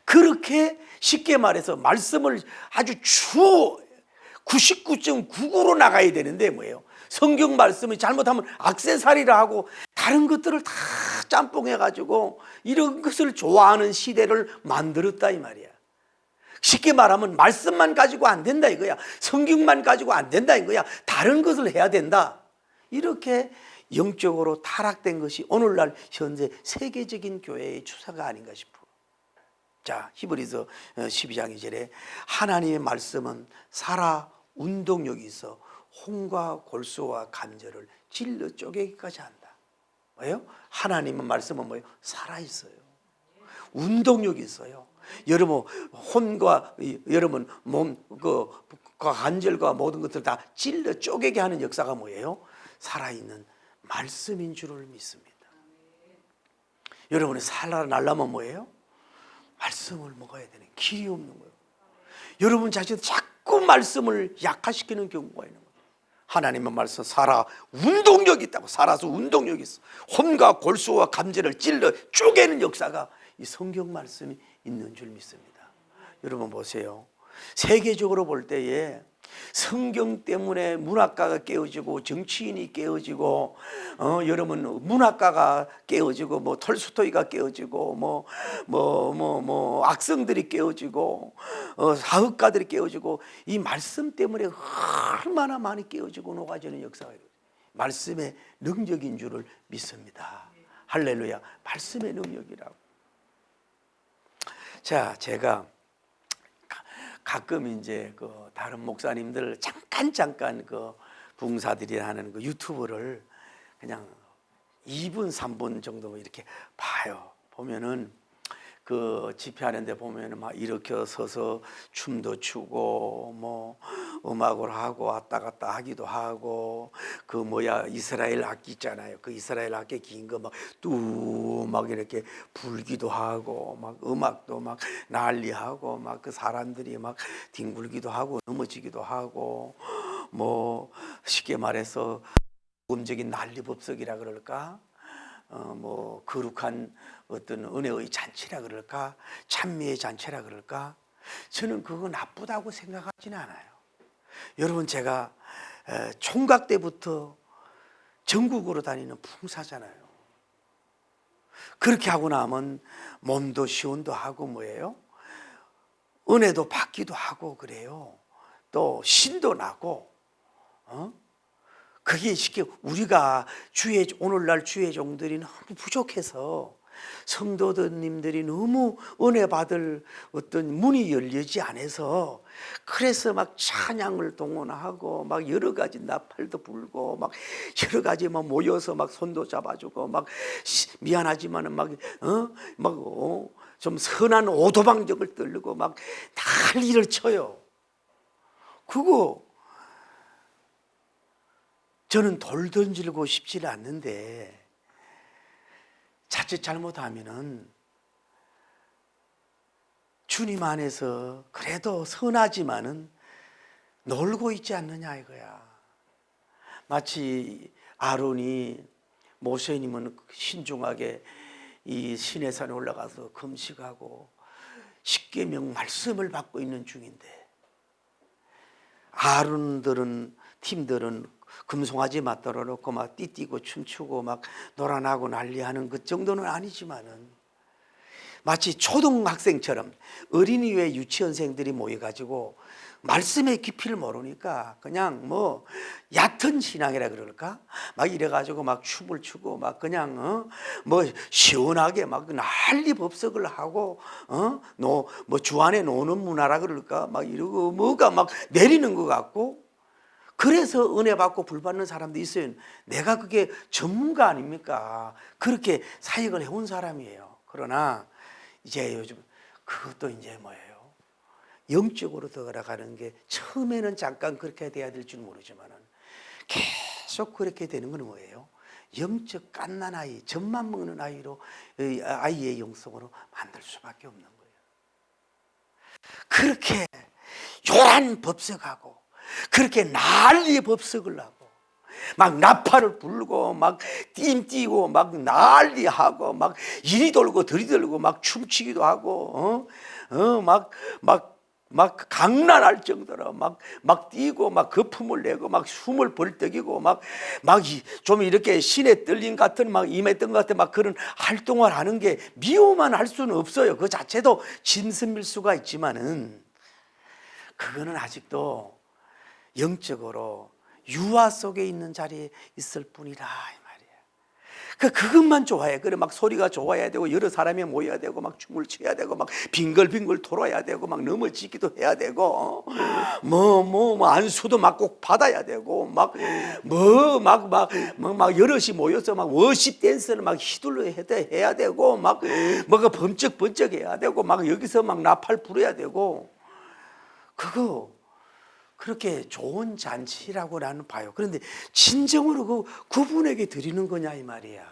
그렇게 쉽게 말해서 말씀을 아주 99.99로 나가야 되는데 뭐예요? 성경 말씀이 잘못하면 액세서리라 하고 다른 것들을 다 짬뽕해가지고 이런 것을 좋아하는 시대를 만들었다 이 말이야. 쉽게 말하면 말씀만 가지고 안 된다 이거야. 성경만 가지고 안 된다 이거야. 다른 것을 해야 된다. 이렇게 영적으로 타락된 것이 오늘날 현재 세계적인 교회의 추세가 아닌가 싶어. 자, 히브리서 12장 2절에 하나님의 말씀은 살아 운동력이 있어 혼과 골수와 관절을 찔러 쪼개기까지 한다. 뭐예요? 하나님의 말씀은 뭐예요? 살아있어요. 운동력이 있어요. 여러분 혼과 여러분 몸 관절과 모든 것들 다 찔러 쪼개게 하는 역사가 뭐예요? 살아있는 말씀인 줄을 믿습니다. 여러분이 살아나려면 뭐예요? 말씀을 먹어야 되는 길이 없는 거예요. 여러분 자신도 자꾸 말씀을 약화시키는 경우가 있는 거예요. 하나님의 말씀 살아 운동력이 있다고. 살아서 운동력이 있어. 혼과 골수와 감절을 찔러 쪼개는 역사가 이 성경 말씀이 있는 줄 믿습니다. 여러분 보세요. 세계적으로 볼 때에 성경 때문에 문학가가 깨어지고 정치인이 깨어지고 여러분 문학가가 깨어지고 뭐 톨스토이가 깨어지고 뭐 악성들이 깨어지고 사흑가들이 깨어지고 이 말씀 때문에 얼마나 많이 깨어지고 녹아지는 역사가 말씀의 능력인 줄을 믿습니다. 할렐루야. 말씀의 능력이라고. 자, 제가 가끔 이제 그 다른 목사님들 잠깐 그 부흥사들이 하는 그 유튜브를 그냥 2분 3분 정도 이렇게 봐요. 보면은 그 집회하는데 보면은 막 일으켜 서서 춤도 추고 뭐 음악을 하고 왔다 갔다 하기도 하고 그 뭐야 이스라엘 악기 있잖아요. 그 이스라엘 악기 긴 거 막 뚜 막 이렇게 불기도 하고 막 음악도 막 난리하고 막 그 사람들이 막 뒹굴기도 하고 넘어지기도 하고 뭐 쉽게 말해서 음적인 난리법석이라 그럴까? 뭐 거룩한 어떤 은혜의 잔치라 그럴까? 찬미의 잔치라 그럴까? 저는 그거 나쁘다고 생각하지는 않아요. 여러분 제가 총각 때부터 전국으로 다니는 풍사잖아요. 그렇게 하고 나면 몸도 시온도 하고 뭐예요? 은혜도 받기도 하고 그래요. 또 신도 나고 그게 쉽게 우리가 오늘날 주의 종들이 너무 부족해서 성도님들이 너무 은혜 받을 어떤 문이 열리지 않아서 그래서 막 찬양을 동원하고 막 여러 가지 나팔도 불고 막 여러 가지 막 모여서 막 손도 잡아주고 막 미안하지만은 좀 선한 오도방정을 떨고 막 난리를 쳐요. 그거 저는 돌 던지고 싶지는 않는데 자칫 잘못하면은 주님 안에서 그래도 선하지만은 놀고 있지 않느냐 이거야. 마치 아론이 모세님은 신중하게 이 시내산에 올라가서 금식하고 십계명 말씀을 받고 있는 중인데 아론들은 팀들은 금송아지 맞들어 놓고 막 띠뛰고 춤추고 막 놀아나고 난리하는 그 정도는 아니지만은 마치 초등학생처럼 어린이회 유치원생들이 모여가지고 말씀의 깊이를 모르니까 그냥 뭐 얕은 신앙이라 그럴까 막 이래가지고 막 춤을 추고 막 그냥 뭐 시원하게 막 난리 법석을 하고 뭐 주안에 노는 문화라 그럴까 막 이러고 뭐가 막 내리는 것 같고 그래서 은혜 받고 불 받는 사람도 있어요. 내가 그게 전문가 아닙니까? 그렇게 사역을 해온 사람이에요. 그러나 이제 요즘 그것도 이제 뭐예요? 영적으로 들어가는 게 처음에는 잠깐 그렇게 돼야 될 줄 모르지만은 계속 그렇게 되는 건 뭐예요? 영적 갓난 아이, 젖만 먹는 아이의 영성으로 만들 수밖에 없는 거예요. 그렇게 요란 법석하고 그렇게 난리 법석을 하고 막 나팔을 불고 막 띠고 막 난리하고 막 이리 돌고 저리 돌고 막 춤추기도 하고 막 강난할 정도로 막 뛰고 막 거품을 내고 막 숨을 벌떡이고 막 좀 이렇게 신에 떨림 같은 막 임했던 것 같은 막 그런 활동을 하는 게 미워만 할 수는 없어요. 그 자체도 짐승일 수가 있지만은 그거는 아직도 영적으로 유아 속에 있는 자리에 있을 뿐이라 이 말이에요. 그것만 좋아해. 그래 막 소리가 좋아야 되고 여러 사람이 모여야 되고 막 춤을 춰야 되고 막 빙글빙글 돌아야 되고 막 넘어지기도 해야 되고 뭐 안수도 막 꼭 받아야 되고 막 여럿이 모여서 막 워십 댄스를 막 휘둘러 해야 되고 막 뭐가 번쩍번쩍 해야 되고 막 여기서 막 나팔 불어야 되고 그거 그렇게 좋은 잔치라고 나는 봐요. 그런데 진정으로 그분에게 드리는 거냐 이 말이야.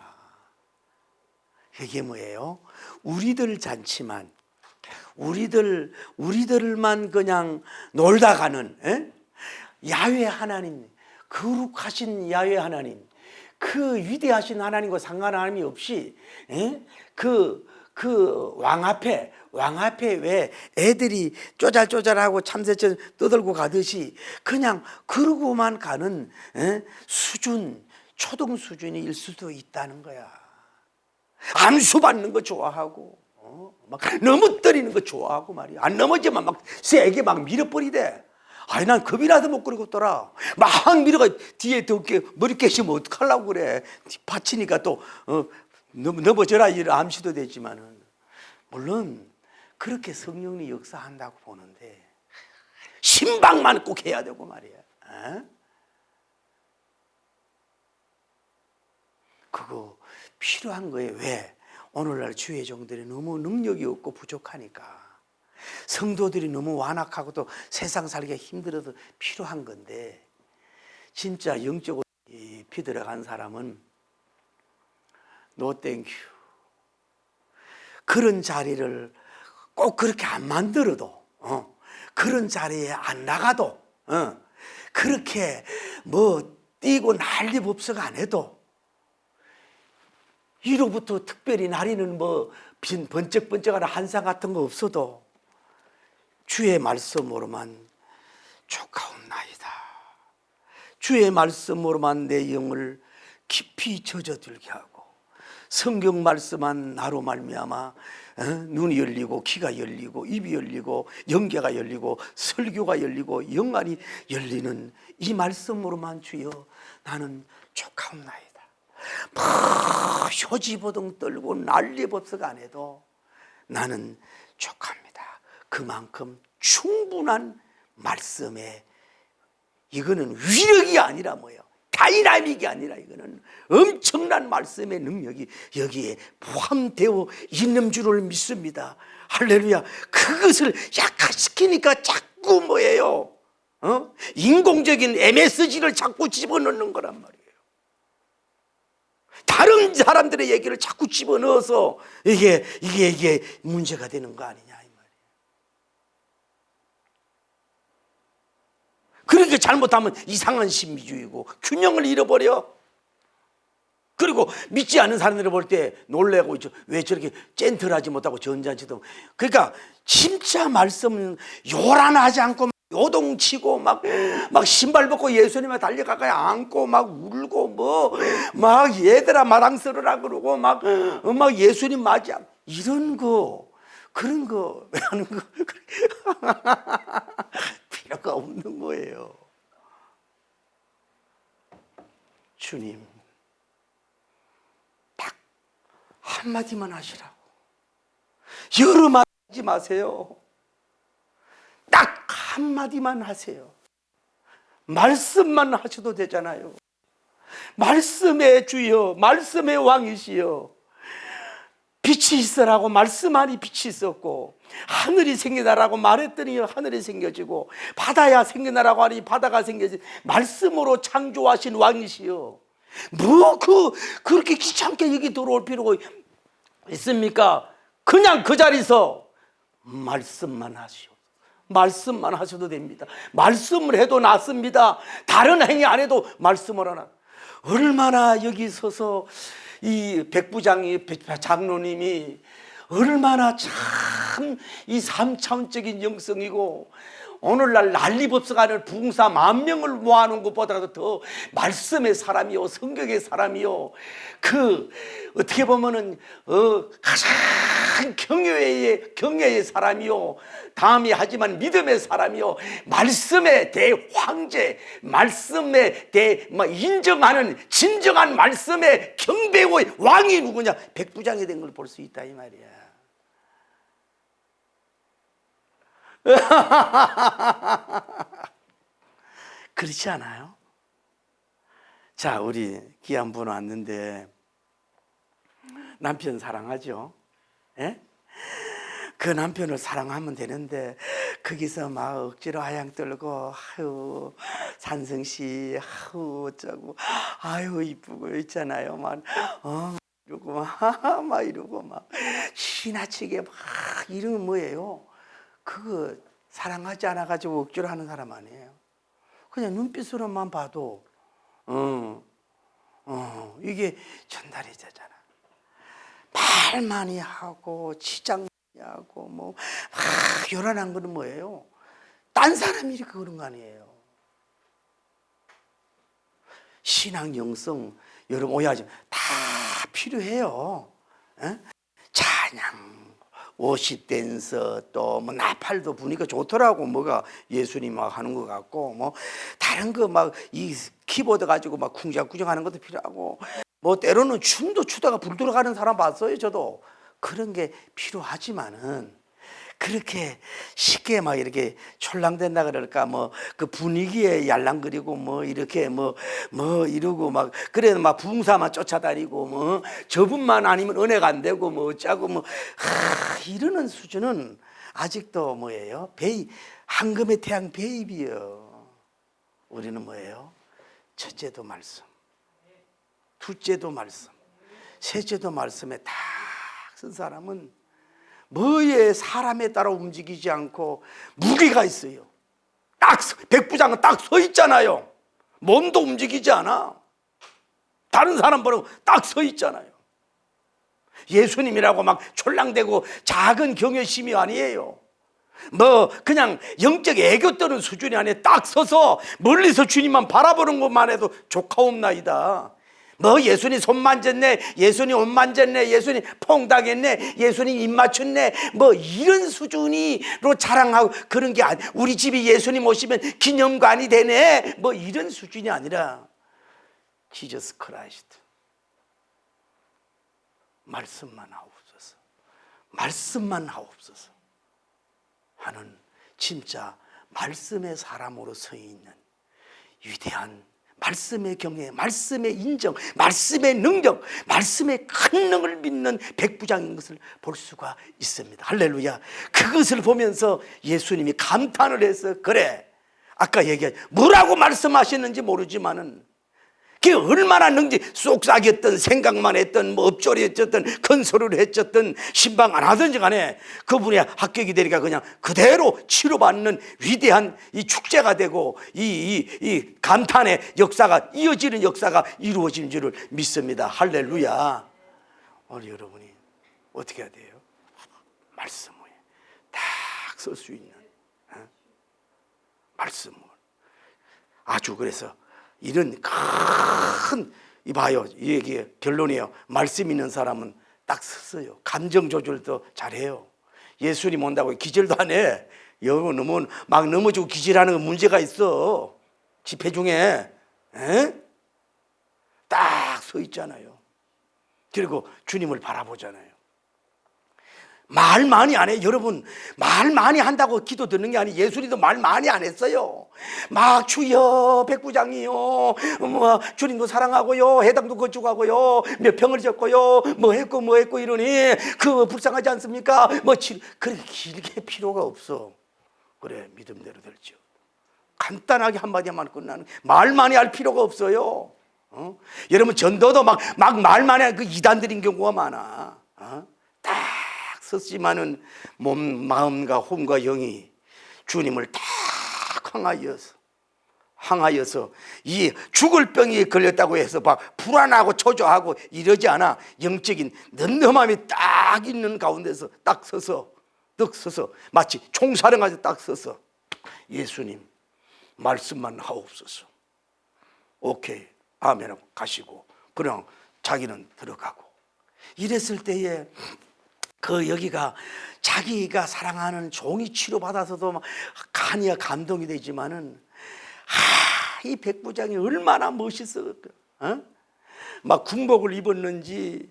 그게 뭐예요? 우리들 잔치만 우리들만 그냥 놀다 가는 야훼 하나님, 거룩하신 야훼 하나님, 그 위대하신 하나님과 상관함이 없이 그 왕 앞에 왕 앞에 왜 애들이 쪼잘쪼잘하고 참새처럼 떠들고 가듯이 그냥 그러고만 가는 수준, 초등 수준일 수도 있다는 거야. 암수 받는 거 좋아하고 막 넘어뜨리는 거 좋아하고 말이야. 안 넘어지면 막 세게 막 밀어버리대. 아니 난 겁이라도 못 그러겠더라. 막 밀어가 뒤에 더 머리 깨시면 어떡하려고 그래. 받치니까 또 넘어져라 이런 암시도 되지만은, 물론 그렇게 성령이 역사한다고 보는데 신방만 꼭 해야 되고 말이야. 그거 필요한 거예요. 왜? 오늘날 주의 종들이 너무 능력이 없고 부족하니까, 성도들이 너무 완악하고 또 세상 살기가 힘들어서 필요한 건데, 진짜 영적으로 피 들어간 사람은 노 땡큐. 그런 자리를 꼭 그렇게 안 만들어도, 그런 자리에 안 나가도, 그렇게 뭐 뛰고 난리 법석 안 해도, 위로부터 특별히 나리는 뭐 번쩍번쩍하는 한상 같은 거 없어도 주의 말씀으로만 족하옵나이다. 주의 말씀으로만 내 영을 깊이 젖어들게 하고, 성경 말씀만 나로 말미암아 눈이 열리고 귀가 열리고 입이 열리고 영계가 열리고 설교가 열리고 영안이 열리는 이 말씀으로만 주여 나는 족하옵나이다. 효지보동 떨고 난리법석 안 해도 나는 족합니다. 그만큼 충분한 말씀에, 이거는 위력이 아니라 뭐예요? 다이나믹이 아니라 이거는 엄청난 말씀의 능력이 여기에 포함되어 있는 줄을 믿습니다. 할렐루야. 그것을 약화시키니까 자꾸 뭐예요? 인공적인 MSG를 자꾸 집어넣는 거란 말이에요. 다른 사람들의 얘기를 자꾸 집어넣어서 이게 문제가 되는 거 아니냐 이 말이에요. 그렇게 잘못하면 이상한 신비주의고 균형을 잃어버려. 그리고 믿지 않는 사람들을 볼 때 놀래고, 왜 저렇게 젠틀하지 못하고 전자지도. 그러니까 진짜 말씀은 요란하지 않고 요동치고 막 신발 벗고 예수님에 달려가까이 안고 막 울고 막 얘들아 마랑스러라 그러고 막 예수님 맞이야 이런 거, 그런 거 왜 하는 거? 필요가 없는 거예요. 주님 딱 한마디만 하시라고. 여러 마디 하지 마세요. 딱 한마디만 하세요. 말씀만 하셔도 되잖아요. 말씀의 주여, 말씀의 왕이시여, 빛이 있으라고 말씀하니 빛이 있었고, 하늘이 생겨나라고 말했더니 하늘이 생겨지고, 바다야 생겨나라고 하니 바다가 생겨지. 말씀으로 창조하신 왕이시여, 그렇게 귀찮게 여기 들어올 필요가 있습니까? 그냥 그 자리에서 말씀만 하시오. 말씀만 하셔도 됩니다. 말씀을 해도 낫습니다. 다른 행위 안 해도 말씀을 하나. 얼마나 여기 서서 이 백부장이, 장로님이 얼마나 참 이 3차원적인 영성이고, 오늘날 난리법석하는 부흥사 10,000명을 모아놓은 것보다도 더 말씀의 사람이요, 성경의 사람이요, 어떻게 보면은 가장 경외의 사람이요, 다음이 하지만 믿음의 사람이요, 말씀의 대황제, 말씀의 인정하는 진정한 말씀의 경배의 왕이 누구냐? 백부장이 된 걸 볼 수 있다 이 말이야. 그렇지 않아요? 자, 우리 귀한 분 왔는데 남편 사랑하죠? 예? 그 남편을 사랑하면 되는데 거기서 막 억지로 아양 떨고, 아유 산성씨, 아유 어쩌고, 아유 이쁘고 있잖아요, 이러고 막 이러고 막 지나치게 막 이러면 뭐예요? 그거 사랑하지 않아가지고 억지로 하는 사람 아니에요. 그냥 눈빛으로만 봐도 이게 전달이 되잖아. 말 많이 하고 치장 많이 하고 뭐 요란한 거는 뭐예요? 딴 사람이 이렇게 그런 거 아니에요. 신앙 영성 여러분 오해하지 다 필요해요. 에? 찬양, 워십 댄서 또 뭐 나팔도 부니까 좋더라고. 뭐가 예수님 막 하는 것 같고 뭐 다른 거 막 이 키보드 가지고 막 쿵장쿵장 하는 것도 필요하고 뭐 때로는 춤도 추다가 불 들어가는 사람 봤어요. 저도 그런 게 필요하지만은 그렇게 쉽게 막 이렇게 촐랑댄다 그럴까 뭐 그 분위기에 yar랑거리고 뭐 이렇게 뭐 이러고 막 그래도 막 부흥사만 쫓아다니고 뭐 저분만 아니면 은혜가 안 되고 뭐 어쩌고 뭐 이러는 수준은 아직도 뭐예요? 황금의 태양 베이비요. 우리는 뭐예요? 첫째도 말씀, 둘째도 말씀, 셋째도 말씀에 딱 쓴 사람은 뭐에 사람에 따라 움직이지 않고 무게가 있어요. 딱 백부장은 딱 서 있잖아요. 몸도 움직이지 않아. 다른 사람 보고 딱 서 있잖아요. 예수님이라고 막 촐랑대고 작은 경외심이 아니에요. 뭐 그냥 영적 애교 떠는 수준이 아니에요. 딱 서서 멀리서 주님만 바라보는 것만 해도 조카옵나이다. 뭐 예수님 손 만졌네, 예수님 옷 만졌네, 예수님 퐁당했네, 예수님 입 맞췄네, 뭐 이런 수준으로 자랑하고 그런 게 아니. 우리 집이 예수님 오시면 기념관이 되네, 뭐 이런 수준이 아니라 지저스 크라이스트 말씀만 하옵소서, 말씀만 하옵소서 하는 진짜 말씀의 사람으로 서 있는 위대한 말씀의 경외, 말씀의 인정, 말씀의 능력, 말씀의 큰 능을 믿는 백부장인 것을 볼 수가 있습니다. 할렐루야. 그것을 보면서 예수님이 감탄을 해서 그래 아까 얘기한 뭐라고 말씀하셨는지 모르지만은 그게 얼마나 능지 쏙싹이었던 생각만 했던 뭐 엎조리했던 큰 소리를 했었던 신방 안 하든지 간에 그분이 합격이 되니까 그냥 그대로 치료받는 위대한 이 축제가 되고 이 감탄의 역사가 이어지는 역사가 이루어지는 줄을 믿습니다. 할렐루야. 우리 여러분이 어떻게 해야 돼요? 말씀 위에 딱 설 수 있는 말씀을 아주 그래서 이런 큰 이봐요 이게 결론이에요. 말씀 있는 사람은 딱 섰어요. 감정 조절도 잘해요. 예수님 온다고 기절도 안 해. 여기 너무 막 넘어지고 기절하는 건 문제가 있어. 집회 중에 딱 서 있잖아요. 그리고 주님을 바라보잖아요. 말 많이 안 해. 여러분 말 많이 한다고 기도 듣는 게 아니에요. 예수님도 말 많이 안 했어요. 막 주여 백부장이요 뭐 주님도 사랑하고요 해당도 건축하고요 몇 평을 졌고요 뭐 했고 이러니 그 불쌍하지 않습니까? 뭐 그렇게 길게 필요가 없어. 그래 믿음대로 될지어 간단하게 한마디 하면 끝나는 말 많이 할 필요가 없어요. 여러분 전도도 막 말 많이 하는 그 이단들인 경우가 많아. 딱 섰지만은 몸, 마음과 혼과 영이 주님을 딱 항하여서 이 죽을 병이 걸렸다고 해서 막 불안하고 초조하고 이러지 않아. 영적인 늠름함이 딱 있는 가운데서 딱 서서 마치 총사령하듯 딱 서서 예수님 말씀만 하옵소서. 오케이 아멘 하고 가시고 그냥 자기는 들어가고 이랬을 때에 그 여기가 자기가 사랑하는 종이 치료받아서도 막 간이야 감동이 되지만은 이 백부장이 얼마나 멋있었을까. 막 군복을 입었는지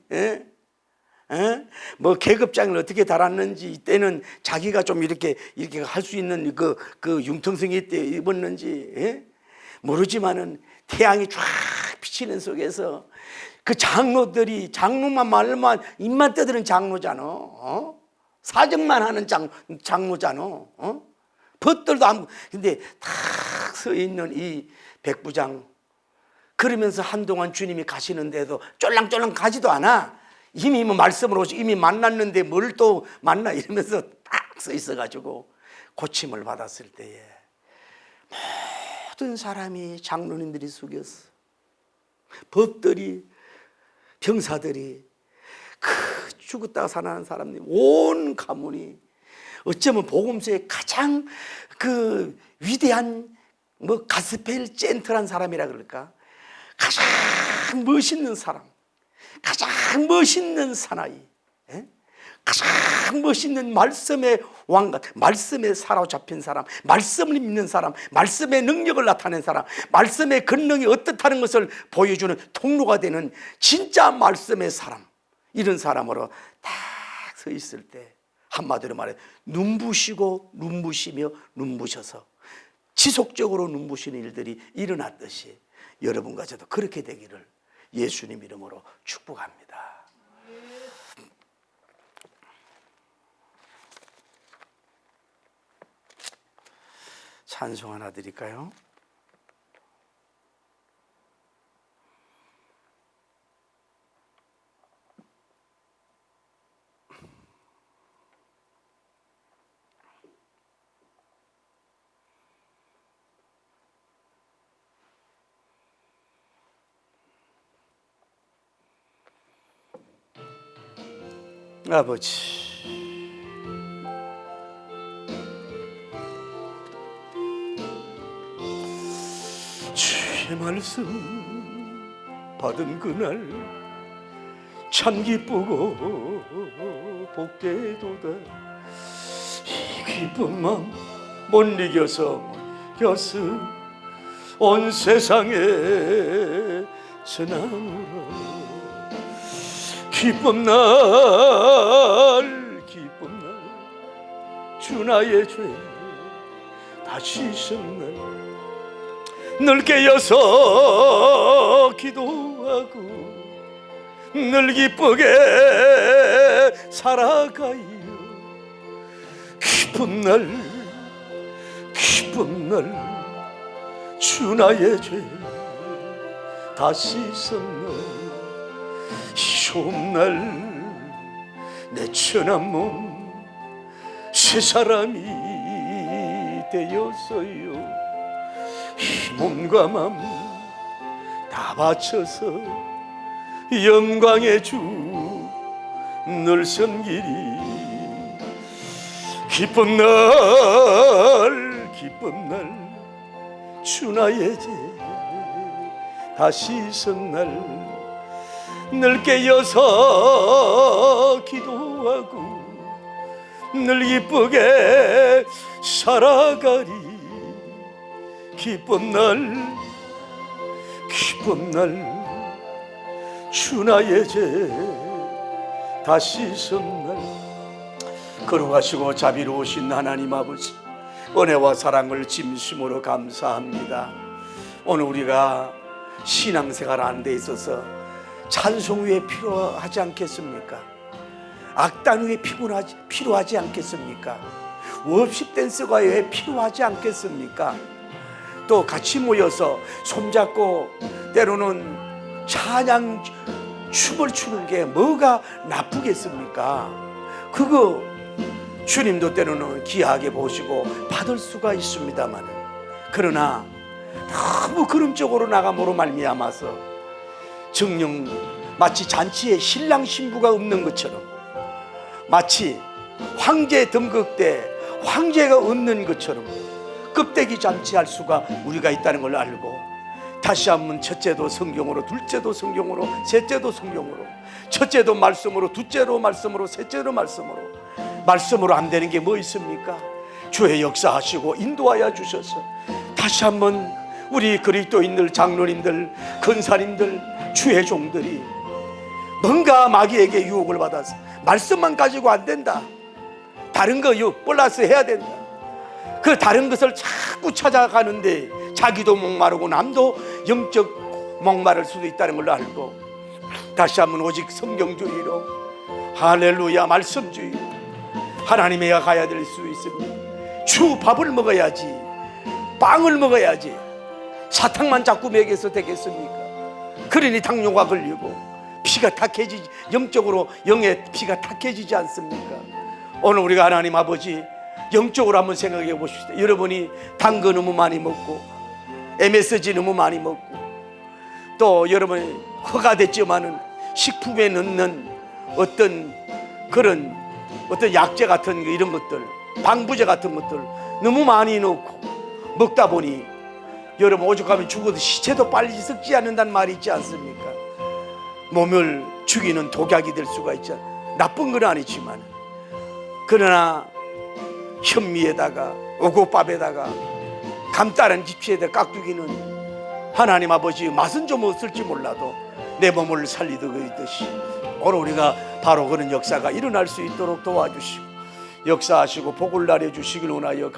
뭐 계급장을 어떻게 달았는지 이때는 자기가 좀 이렇게 할 수 있는 그 융통성이 때 입었는지 모르지만은 태양이 쫙 비치는 속에서 그 장로만 말만 입만 떠드는 장로잖아. 사정만 하는 장로잖아. 벗들도 안. 근데 탁 서 있는 이 백부장 그러면서 한동안 주님이 가시는데도 쫄랑쫄랑 가지도 않아. 이미 뭐 말씀으로 이미 만났는데 뭘 또 만나 이러면서 딱 서 있어가지고 고침을 받았을 때에 모든 사람이 장로님들이 숙였어. 법들이 병사들이 그 죽었다가 살아난 사람이 온 가문이 어쩌면 복음서의 가장 그 위대한 뭐 가스펠 젠틀한 사람이라 그럴까? 가장 멋있는 사람, 가장 멋있는 사나이, 가장 멋있는 말씀의 왕같, 말씀에 사로잡힌 사람, 말씀을 믿는 사람, 말씀의 능력을 나타낸 사람, 말씀의 권능이 어떻다는 것을 보여주는 통로가 되는 진짜 말씀의 사람, 이런 사람으로 딱 서 있을 때 한마디로 말해 눈부시고 눈부시며 눈부셔서 지속적으로 눈부시는 일들이 일어났듯이 여러분과 저도 그렇게 되기를 예수님 이름으로 축복합니다. 찬송 하나 드릴까요? 아버지, 주의 말씀 받은 그날 참 기쁘고 복되도다. 이 기쁜 마음 못 이겨서 온 세상에 전함으로 기쁜 날 주 나의 죄 다 씻은 날 늘 깨어서 기도하고 늘 기쁘게 살아가요. 기쁜 날 주 나의 죄 다 씻은 날 이 좋은 날 내 천한 몸 새 사람이 되었어요. 이 몸과 맘 다 바쳐서 영광의 주 늘 섬기리. 기쁜 날 주 나의 죄 다 씻은 날 늘 깨어서 기도하고 늘 기쁘게 살아가리. 기쁜 날 주 나의 죄 다 씻은 날. 거룩하시고 자비로우신 하나님 아버지, 은혜와 사랑을 진심으로 감사합니다. 오늘 우리가 신앙생활 하는 데 있어서 찬송 위에 필요하지 않겠습니까? 악단 위에 필요하지 않겠습니까? 워십 댄스가 왜 필요하지 않겠습니까? 또 같이 모여서 손잡고 때로는 찬양 춤을 추는 게 뭐가 나쁘겠습니까? 그거 주님도 때로는 귀하게 보시고 받을 수가 있습니다만, 그러나 너무 그런 쪽으로 나감으로 말미암아서 정녕 마치 잔치에 신랑 신부가 없는 것처럼, 마치 황제 등극 때 황제가 없는 것처럼 껍데기 잔치할 수가 우리가 있다는 걸 알고, 다시 한번 첫째도 성경으로, 둘째도 성경으로, 셋째도 성경으로, 첫째도 말씀으로, 둘째로 말씀으로, 셋째로 말씀으로 안 되는 게 뭐 있습니까? 주의 역사하시고 인도하여 주셔서 다시 한번 우리 그리스도인들, 장로님들, 권사님들, 주의 종들이 뭔가 마귀에게 유혹을 받아서 말씀만 가지고 안 된다, 다른 거 플러스 해야 된다, 그 다른 것을 자꾸 찾아가는데 자기도 목마르고 남도 영적 목마를 수도 있다는 걸 알고, 다시 한번 오직 성경주의로, 할렐루야, 말씀주의로 하나님에 가야 될 수 있습니다. 주 밥을 먹어야지, 빵을 먹어야지 사탕만 자꾸 먹여서 되겠습니까? 그러니 당뇨가 걸리고 피가 탁해지지, 영적으로 영의 피가 탁해지지 않습니까? 오늘 우리가 하나님 아버지 영적으로 한번 생각해 보십시다. 여러분이 단 거 너무 많이 먹고 MSG 너무 많이 먹고, 또 여러분이 허가됐지만은 식품에 넣는 어떤 그런 어떤 약재 같은 거 이런 것들, 방부제 같은 것들 너무 많이 넣고 먹다 보니 여러분 오죽하면 죽어도 시체도 빨리 썩지 않는다는 말이 있지 않습니까? 몸을 죽이는 독약이 될 수가 있죠. 나쁜 건 아니지만, 그러나 현미에다가 오곡밥에다가 감따른 집시에다 깍두기는 하나님 아버지 맛은 좀 없을지 몰라도 내 몸을 살리듯이 오늘 우리가 바로 그런 역사가 일어날 수 있도록 도와주시고 역사하시고 복을 내려주시길 원하여